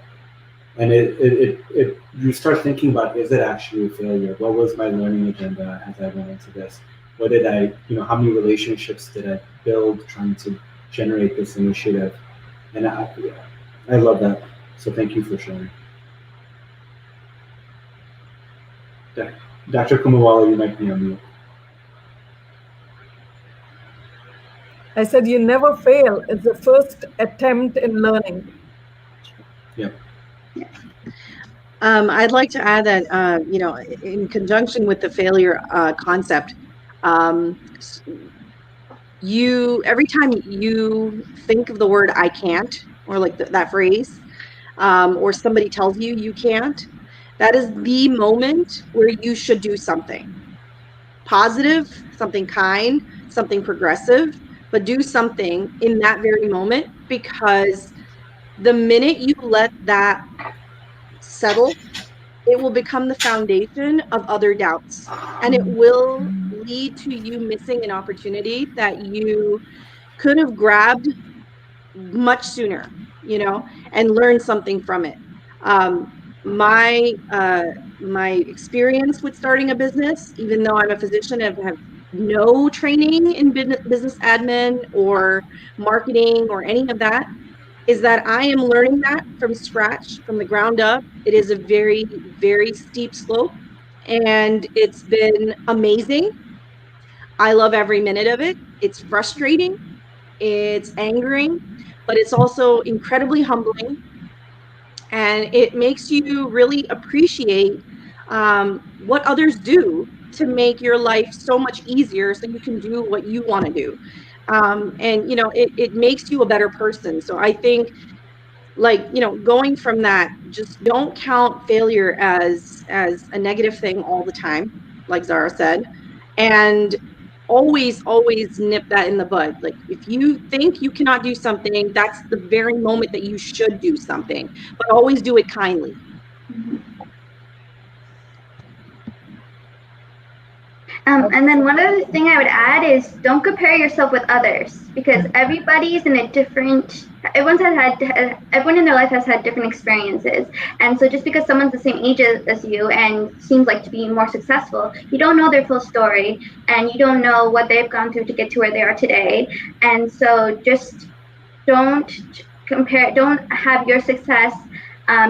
And you start thinking about, is it actually a failure? What was my learning agenda as I went into this? What did how many relationships did I build trying to generate this initiative? And I love that. So thank you for sharing. Dr. Kumawala, you might be on mute. I said you never fail. It's the first attempt in learning. Yep. I'd like to add that, in conjunction with the failure concept, every time you think of the word "I can't," or like that phrase, or somebody tells you you can't, that is the moment where you should do something positive, something kind, something progressive, but do something in that very moment, because the minute you let that settle, it will become the foundation of other doubts, and it will lead to you missing an opportunity that you could have grabbed much sooner, and learn something from it. My experience with starting a business, even though I'm a physician and have no training in business admin or marketing or any of that, is that I am learning that from scratch, from the ground up. It is a very, very steep slope, and it's been amazing. I love every minute of it. It's frustrating, it's angering, but it's also incredibly humbling. And it makes you really appreciate what others do to make your life so much easier so you can do what you want to do. And, it makes you a better person. So I think, going from that, just don't count failure as a negative thing all the time, like Zara said, and always nip that in the bud. Like, if you think you cannot do something, that's the very moment that you should do something, but always do it kindly. And then one other thing I would add is, don't compare yourself with others, because everyone in their life has had different experiences. And so just because someone's the same age as you and seems like to be more successful, you don't know their full story, and you don't know what they've gone through to get to where they are today. And so just don't have your success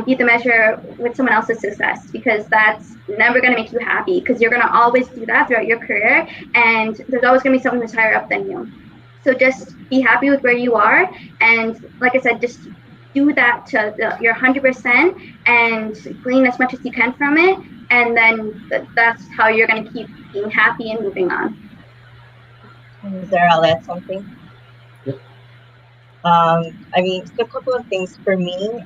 be the measure with someone else's success, because that's never going to make you happy, because you're going to always do that throughout your career, and there's always going to be someone who's higher up than you. So just be happy with where you are. And like I said, just do that to your 100% and glean as much as you can from it. And then that's how you're going to keep being happy and moving on. Sarah, I'll add something. Yep. I mean, just a couple of things for me.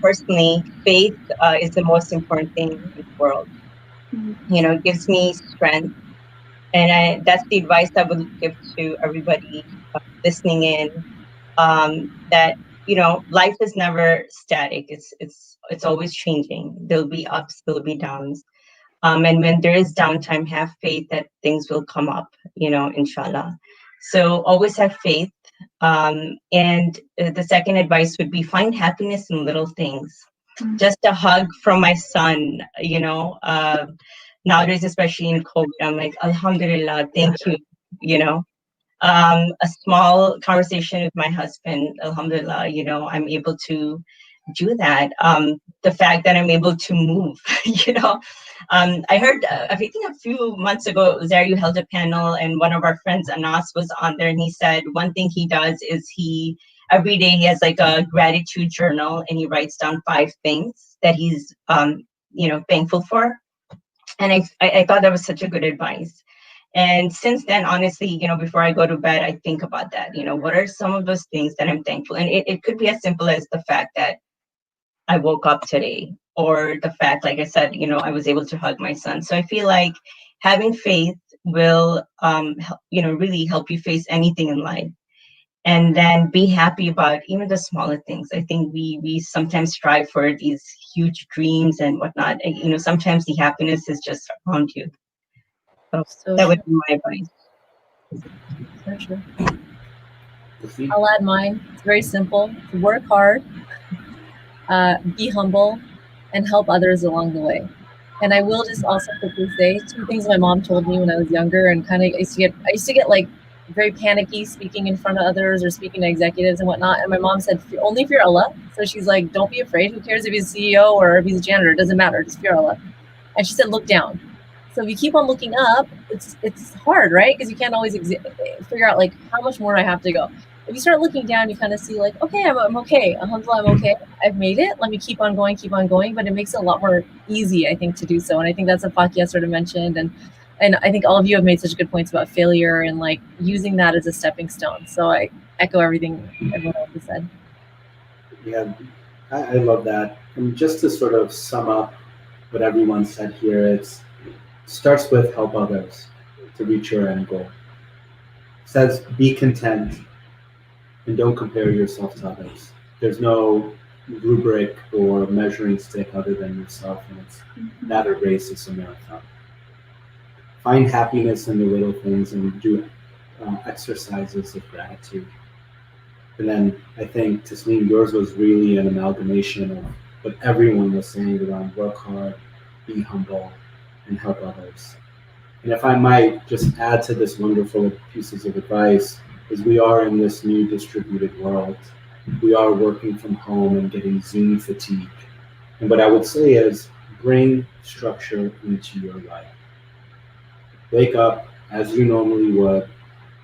Personally, faith is the most important thing in the world. You know, it gives me strength. And that's the advice I would give to everybody listening in, that, you know, life is never static. It's always changing. There'll be ups, there'll be downs. And when there is downtime, have faith that things will come up, you know, inshallah. So always have faith. And the second advice would be find happiness in little things. Just a hug from my son, you know, nowadays, especially in COVID, I'm like, Alhamdulillah, thank you, you know. A small conversation with my husband, Alhamdulillah, you know, I'm able to do that. The fact that I'm able to move, you know. I heard, I think a few months ago, Zara, you held a panel and one of our friends, Anas, was on there, and he said one thing he does is every day he has like a gratitude journal and he writes down 5 things that he's, you know, thankful for. And I thought that was such a good advice. And since then, honestly, you know, before I go to bed, I think about that, you know, what are some of those things that I'm thankful? And it could be as simple as the fact that I woke up today, or the fact, like I said, you know, I was able to hug my son. So I feel like having faith will, you know, really help you face anything in life. And then be happy about even the smaller things. I think we sometimes strive for these huge dreams and whatnot. And, you know, sometimes the happiness is just around you. So that would be my advice. So true. I'll add mine. It's very simple. Work hard, be humble, and help others along the way. And I will just also quickly say 2 things my mom told me when I was younger, and kind of I used to get like very panicky speaking in front of others or speaking to executives and whatnot. And my mom said, only fear Allah. So she's like, don't be afraid. Who cares if he's a CEO or if he's a janitor? It doesn't matter. Just fear Allah. And she said, look down. So if you keep on looking up, it's hard, right? Because you can't always figure out like how much more I have to go. If you start looking down, you kind of see like, okay, I'm okay. Alhamdulillah, I'm okay. I've made it. Let me keep on going. But it makes it a lot more easy, I think, to do so. And I think that's what Fakia sort of mentioned. And I think all of you have made such good points about failure and like using that as a stepping stone. So I echo everything everyone else has said. Yeah, I love that. And just to sort of sum up what everyone said here, it starts with help others to reach your end goal. It says be content and don't compare yourself to others. There's no rubric or measuring stick other than yourself, and it's not a race, it's a marathon. Find happiness in the little things and do exercises of gratitude. And then I think, Tasneem, yours was really an amalgamation of what everyone was saying around work hard, be humble, and help others. And if I might just add to this wonderful pieces of advice, is we are in this new distributed world. We are working from home and getting Zoom fatigue. And what I would say is bring structure into your life. Wake up as you normally would,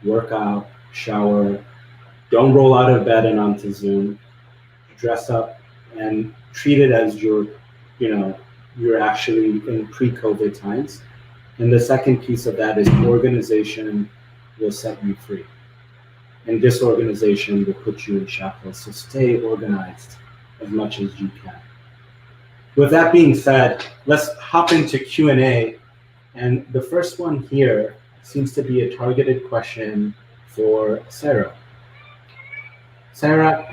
work out, shower, don't roll out of bed and onto Zoom, dress up and treat it as you're actually in pre-COVID times. And the second piece of that is organization will set you free. And disorganization will put you in shackles. So stay organized as much as you can. With that being said, let's hop into Q&A. And the first one here seems to be a targeted question for Sarah. Sarah,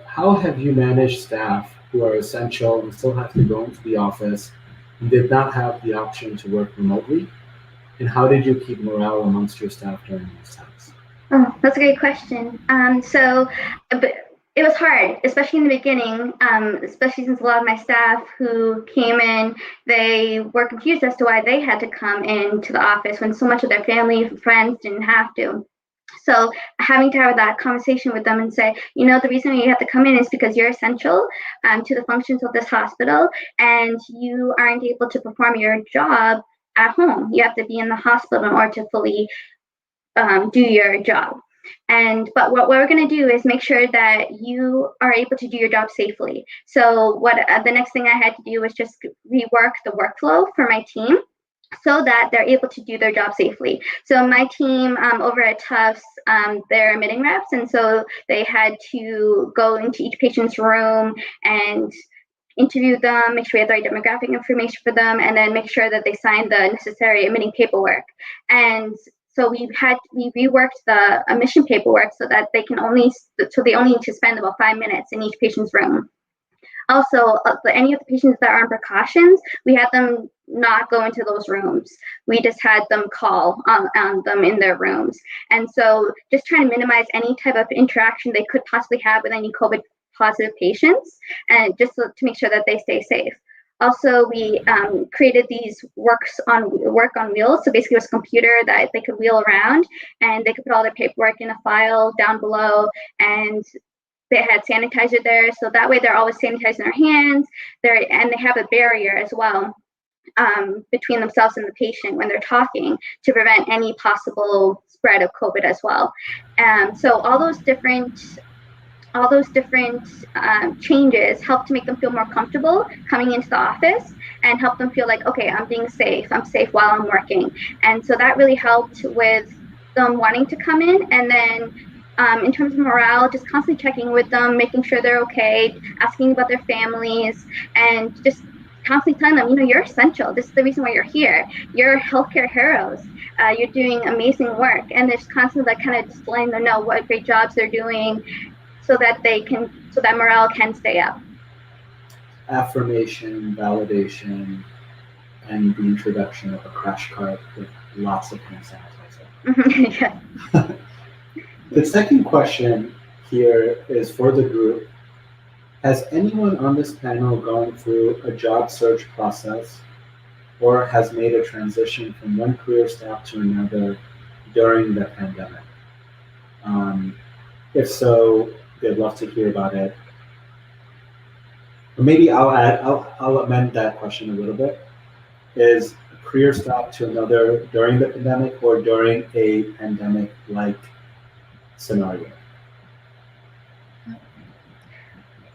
how have you managed staff who are essential and still have to go into the office and did not have the option to work remotely? And how did you keep morale amongst your staff during these times? Oh, that's a great question. But it was hard, especially in the beginning, especially since a lot of my staff who came in, they were confused as to why they had to come into the office when so much of their family and friends didn't have to. So having to have that conversation with them and say, you know, the reason you have to come in is because you're essential to the functions of this hospital, and you aren't able to perform your job at home. You have to be in the hospital in order to fully do your job. But what we're going to do is make sure that you are able to do your job safely. So what the next thing I had to do was just rework the workflow for my team so that they're able to do their job safely. So my team over at Tufts, they're admitting reps, and so they had to go into each patient's room and interview them, make sure we had the right demographic information for them, and then make sure that they signed the necessary admitting paperwork. And so we reworked the admission paperwork so that they only need to spend about 5 minutes in each patient's room. Also, any of the patients that are on precautions, we had them not go into those rooms. We just had them call on them in their rooms. And so just trying to minimize any type of interaction they could possibly have with any COVID positive patients, and just to make sure that they stay safe. Also, we created these work on wheels. So basically it was a computer that they could wheel around, and they could put all their paperwork in a file down below, and they had sanitizer there. So that way they're always sanitizing their hands. And they have a barrier as well between themselves and the patient when they're talking to prevent any possible spread of COVID as well. So all those different changes help to make them feel more comfortable coming into the office and help them feel like, okay, I'm being safe. I'm safe while I'm working. And so that really helped with them wanting to come in. And then in terms of morale, just constantly checking with them, making sure they're okay, asking about their families, and just constantly telling them, you're essential. This is the reason why you're here. You're healthcare heroes. You're doing amazing work. And they're just constantly kind of just letting them know what great jobs they're doing, so that morale can stay up. Affirmation, validation, and the introduction of a crash cart with lots of hand sanitizer. Yeah. The second question here is for the group. Has anyone on this panel gone through a job search process or has made a transition from one career step to another during the pandemic? If so, they'd love to hear about it. Or maybe I'll amend that question a little bit. Is a career stop to another during the pandemic or during a pandemic-like scenario?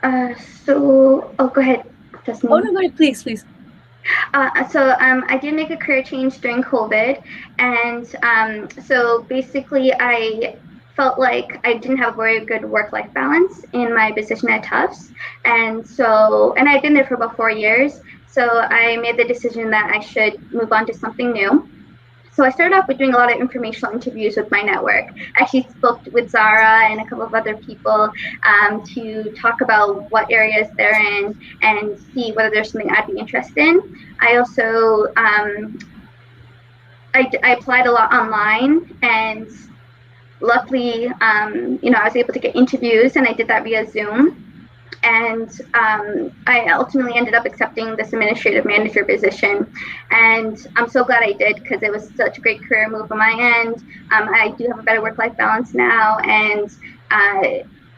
Go ahead, Jasmine. Oh, no, go ahead, please. I did make a career change during COVID, and so basically I felt like I didn't have a very good work-life balance in my position at Tufts, and I'd been there for about 4 years, so I made the decision that I should move on to something new. So I started off with doing a lot of informational interviews with my network. I actually spoke with Zara and a couple of other people to talk about what areas they're in and see whether there's something I'd be interested in. I also I applied a lot online, and luckily, I was able to get interviews, and I did that via Zoom. And I ultimately ended up accepting this administrative manager position. And I'm so glad I did, because it was such a great career move on my end. I do have a better work-life balance now, and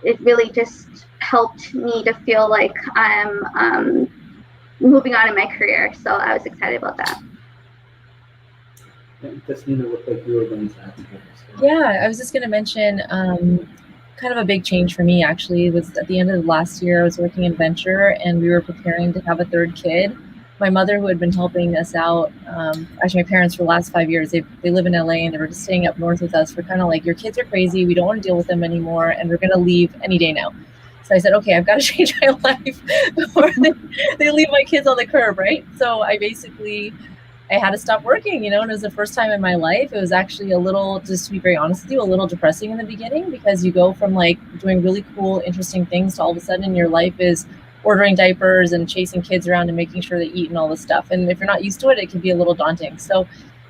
it really just helped me to feel like I'm moving on in my career. So I was excited about that. Christina, looked like you were going to add to that as well. Yeah, I was just going to mention kind of a big change for me, actually. It was at the end of last year. I was working in venture, and we were preparing to have a third kid. My mother, who had been helping us out, actually my parents for the last 5 years, they live in LA, and they were just staying up north with us. We're kind of like, your kids are crazy. We don't want to deal with them anymore, and we're going to leave any day now. So I said, okay, I've got to change my life before they leave my kids on the curb, right? So I had to stop working, and it was the first time in my life. It was actually a little, just to be very honest with you, a little depressing in the beginning, because you go from like doing really cool, interesting things to all of a sudden your life is ordering diapers and chasing kids around and making sure they eat and all this stuff. And if you're not used to it, it can be a little daunting. So,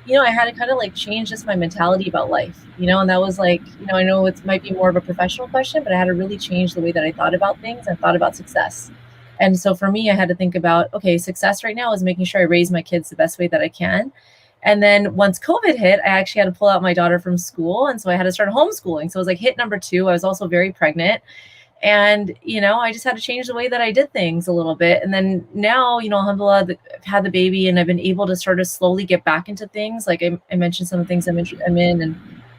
I had to kind of like change just my mentality about life, and that was like, I know it might be more of a professional question, but I had to really change the way that I thought about things and thought about success. And so for me, I had to think about, okay, success right now is making sure I raise my kids the best way that I can. And then once COVID hit, I actually had to pull out my daughter from school. And so I had to start homeschooling. So it was like hit number 2. I was also very pregnant. And, I just had to change the way that I did things a little bit. And then now, alhamdulillah, I've had the baby, and I've been able to sort of slowly get back into things. Like I mentioned some of the things I'm in and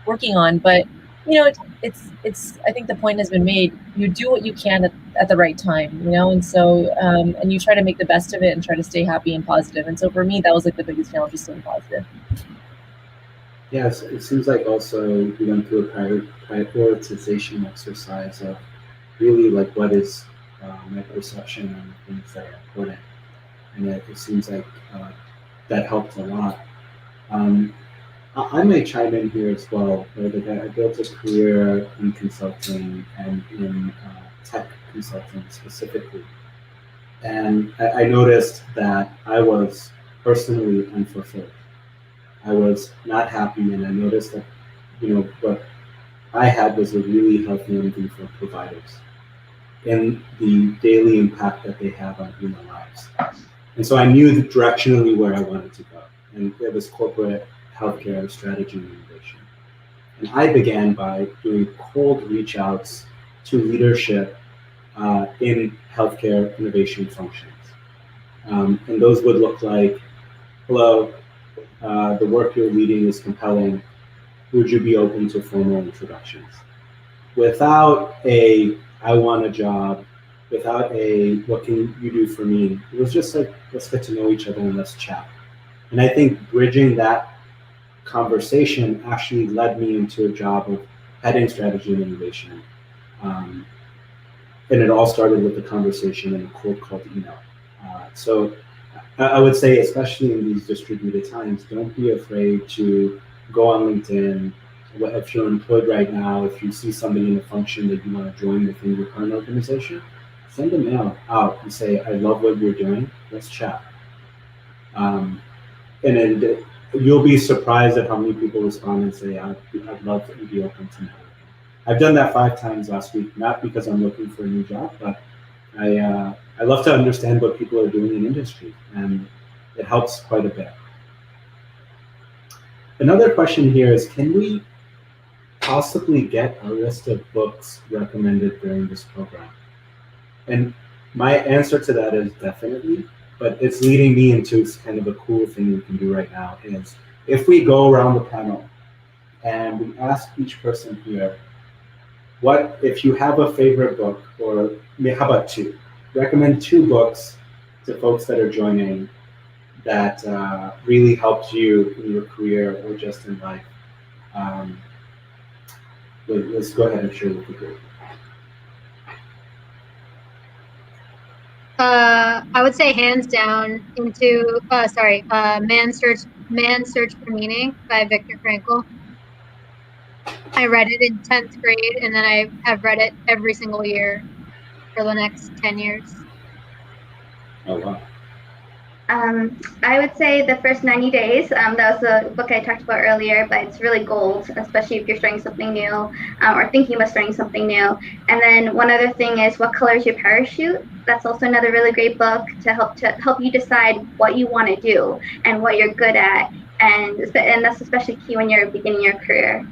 working on. But it's I think the point has been made. You do what you can at the right time, and so and you try to make the best of it and try to stay happy and positive. And so for me, that was like the biggest challenge, is staying positive. Yes, it seems like also you went through a prioritization exercise of really like what is my perception on the things that are important, and it seems like that helped a lot. Um, I may chime in here as well. Right? Like I built a career in consulting and in tech consulting specifically, and I noticed that I was personally unfulfilled. I was not happy, and I noticed that what I had was a really healthy envy for providers and the daily impact that they have on human lives. And so I knew directionally where I wanted to go, and it was corporate healthcare strategy and innovation. And I began by doing cold reach outs to leadership in healthcare innovation functions. And those would look like, hello, the work you're leading is compelling. Would you be open to formal introductions? Without a, I want a job, without a, what can you do for me? It was just like, let's get to know each other and let's chat. And I think bridging that conversation actually led me into a job of heading strategy and innovation. And it all started with a conversation in a cold called email. So I would say, especially in these distributed times, don't be afraid to go on LinkedIn. If you're employed right now, if you see somebody in a function that you want to join within your current organization, send a mail out and say, I love what you're doing, let's chat. And then you'll be surprised at how many people respond and say, I'd love to be open to networking. I've done that 5 times last week, not because I'm looking for a new job, but I love to understand what people are doing in industry, and it helps quite a bit. Another question here is, can we possibly get a list of books recommended during this program? And my answer to that is definitely, but it's leading me into kind of a cool thing we can do right now is, if we go around the panel and we ask each person here, what if you have a favorite book, or how about 2? Recommend 2 books to folks that are joining that really helped you in your career or just in life. Let's go ahead and share with the group. I would say hands down into Man's Search for Meaning by Viktor Frankl. I read it in 10th grade, and then I have read it every single year for the next 10 years. Oh, wow. I would say The First 90 Days. That was the book I talked about earlier, but it's really gold, especially if you're starting something new or thinking about starting something new. And then one other thing is What Color is Your Parachute? That's also another really great book to help you decide what you want to do and what you're good at. And that's especially key when you're beginning your career.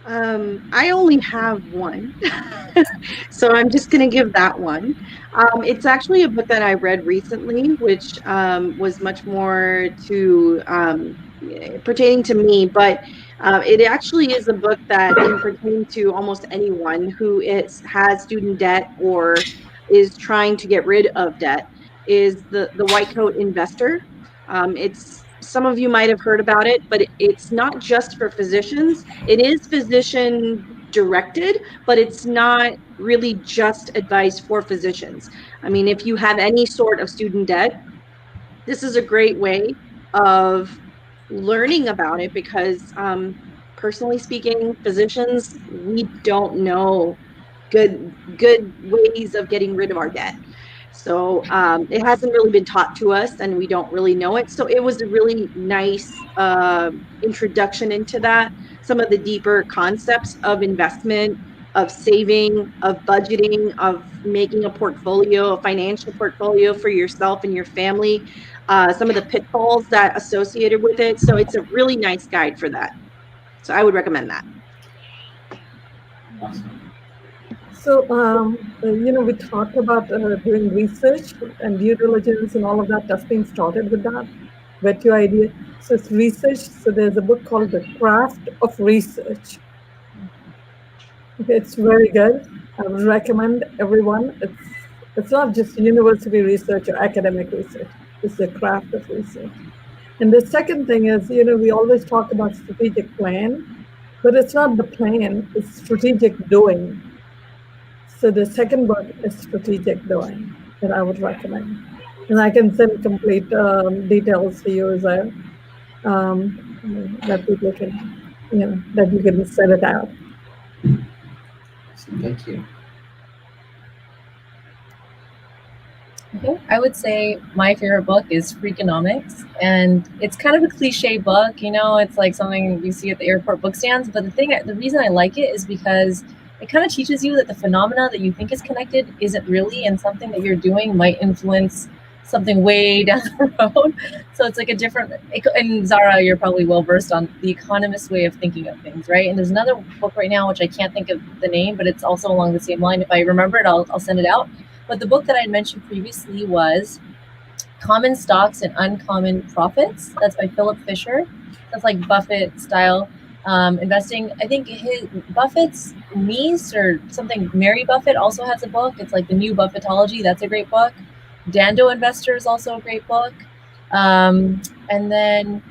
I only have one, so I'm just going to give that one. It's actually a book that I read recently, which was much more to pertaining to me, but it actually is a book that can pertain to almost anyone who has student debt or is trying to get rid of debt. Is the White Coat Investor. It's Some of you might have heard about it, but it's not just for physicians. It is physician directed, but it's not really just advice for physicians. I mean, if you have any sort of student debt, this is a great way of learning about it, because personally speaking, physicians, we don't know good ways of getting rid of our debt. So it hasn't really been taught to us, and we don't really know it. So it was a really nice introduction into that, some of the deeper concepts of investment, of saving, of budgeting, of making a portfolio, a financial portfolio for yourself and your family, some of the pitfalls that associated with it. So it's a really nice guide for that. So I would recommend that. Awesome. So, we talked about doing research and due diligence and all of that, just being started with that. vet your idea. So it's research. So there's a book called The Craft of Research. Okay, it's very good. I would recommend everyone. It's not just university research or academic research. It's the craft of research. And the second thing is, we always talk about strategic plan, but it's not the plan, it's strategic doing. So the second book is strategic doing that I would recommend. And I can send complete details to you as well, that people can, that you can set it out. Thank you. Okay, I would say my favorite book is Freakonomics, and it's kind of a cliche book, it's like something you see at the airport book stands, but the reason I like it is because it kind of teaches you that the phenomena that you think is connected isn't really, and something that you're doing might influence something way down the road. So it's like a different, and Zara, you're probably well versed on the economist way of thinking of things, right? And there's another book right now, which I can't think of the name, but it's also along the same line. If I remember it, I'll send it out. But the book that I mentioned previously was Common Stocks and Uncommon Profits. That's by Philip Fisher. That's like Buffett style investing. I think Buffett's niece or something, Mary Buffett, also has a book. It's like The New Buffettology. That's a great book. Dando Investor is also a great book. And then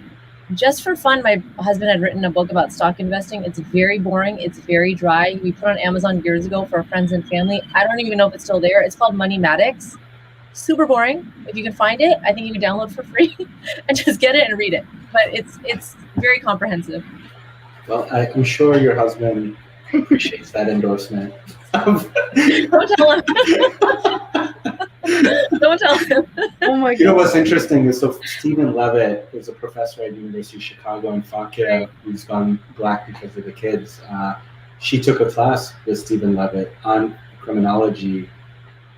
just for fun, my husband had written a book about stock investing. It's very boring. It's very dry. We put it on Amazon years ago for our friends and family. I don't even know if it's still there. It's called Money-matics. Super boring. If you can find it, I think you can download for free and just get it and read it. But it's very comprehensive. Well, I'm sure your husband appreciates that endorsement. Don't tell him. Don't tell him. Oh my God. You know what's interesting is, so Stephen Levitt is a professor at University of Chicago in Fauquier who's gone black because of the kids. She took a class with Stephen Levitt on criminology,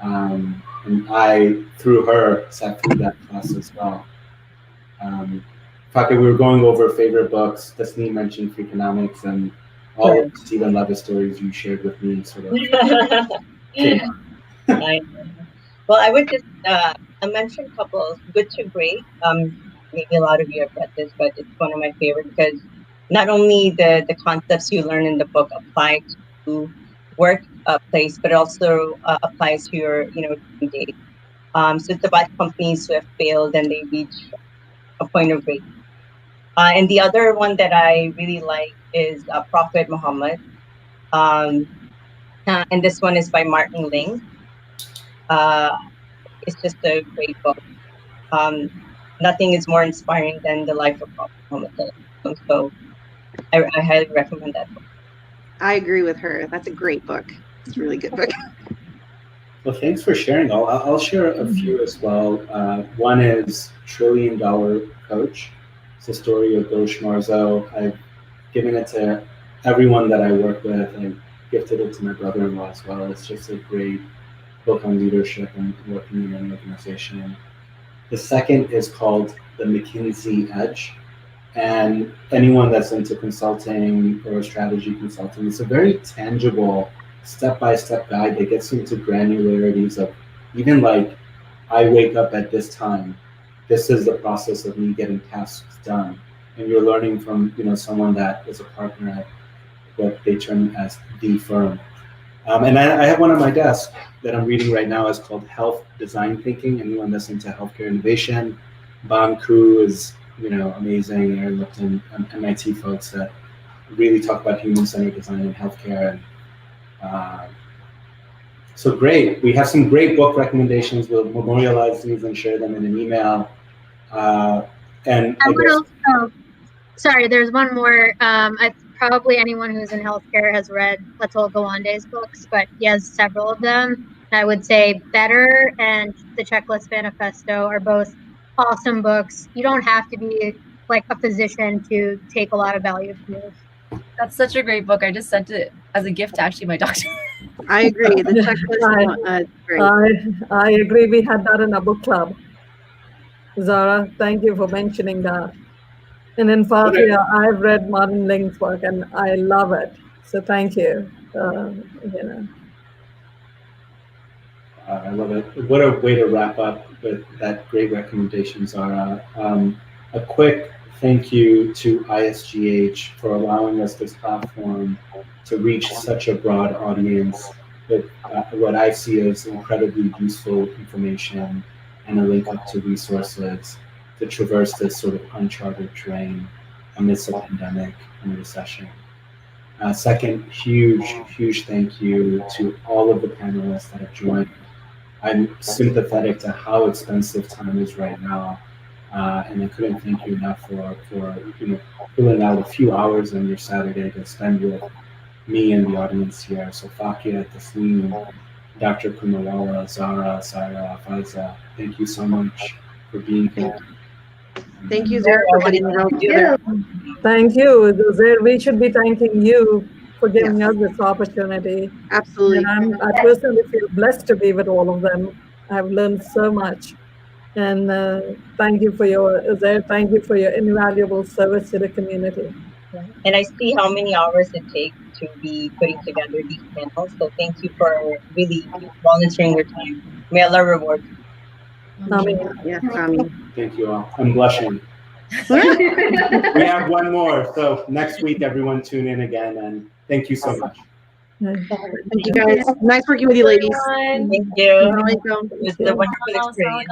and I, through her, sat through that class as well. Fauquier, we were going over favorite books. Tasneem mentioned Freakonomics, and all of the Stephen Levitt stories you shared with me sort of came up. Well, I would just I mentioned a couple, Good to Great. Maybe a lot of you have read this, but it's one of my favorites because not only the concepts you learn in the book apply to workplace, but also applies to your day. So it's about companies who have failed and they reach a point of break. And the other one that I really like is Prophet Muhammad, and this one is by Martin Ling. It's just a great book. Nothing is more inspiring than the life of Prophet Muhammad. So I highly recommend that book. I agree with her. That's a great book. It's a really good book. Well, thanks for sharing. I'll share a few as well. One is $1 Trillion Coach. It's the story of Bill Schmarzo. I've given it to everyone that I work with, and gifted it to my brother-in-law as well. It's just a great book on leadership and working in an organization. The second is called The McKinsey Edge. And anyone that's into consulting or strategy consulting, it's a very tangible step-by-step guide that gets into granularities of even like, I wake up at this time. This is the process of me getting tasks done. And you're learning from someone that is a partner at what they term as the firm. And I have one on my desk that I'm reading right now. It's called Health Design Thinking. Anyone that's into healthcare innovation, Ban Ku is amazing. Aaron Lipton, MIT folks that really talk about human-centered design in healthcare. And so great. We have some great book recommendations. We'll memorialize these and share them in an email. And I would also, sorry, there's one more. Probably anyone who's in healthcare has read Atul Gawande's books, but he has several of them. I would say Better and The Checklist Manifesto are both awesome books. You don't have to be like a physician to take a lot of value from those. That's such a great book. I just sent it as a gift to actually my doctor. I agree. The checklist great. I agree. We had that in our book club. Zara, thank you for mentioning that. And in fact, I've read Martin Ling's work and I love it. So thank you. I love it. What a way to wrap up with that great recommendation, Zara. A quick thank you to ISGH for allowing us this platform to reach such a broad audience with what I see as incredibly useful information and a link up to resources to traverse this sort of uncharted terrain amidst a pandemic and a recession. Second, huge thank you to all of the panelists that have joined. I'm sympathetic to how expensive time is right now, and I couldn't thank you enough for filling out a few hours on your Saturday to spend with me and the audience here. So Fakia, Tasneem, Dr. Kumawala, Zara, Saira, Faiza, thank you so much for being here. Thank you, Zara, for putting it all together. Thank you, Zuzair. We should be thanking you for giving us this opportunity. Absolutely. And I personally feel blessed to be with all of them. I've learned so much. And thank you for your invaluable service to the community. And I see how many hours it takes to be putting together these panels. So thank you for really volunteering your time. May Allah reward you. Yes, Amin. Thank you all. I'm blushing. We have one more. So next week, everyone tune in again. And thank you so much. Thank you, guys. Nice working with you, ladies. Thank you. Assalamualaikum. It was a wonderful experience.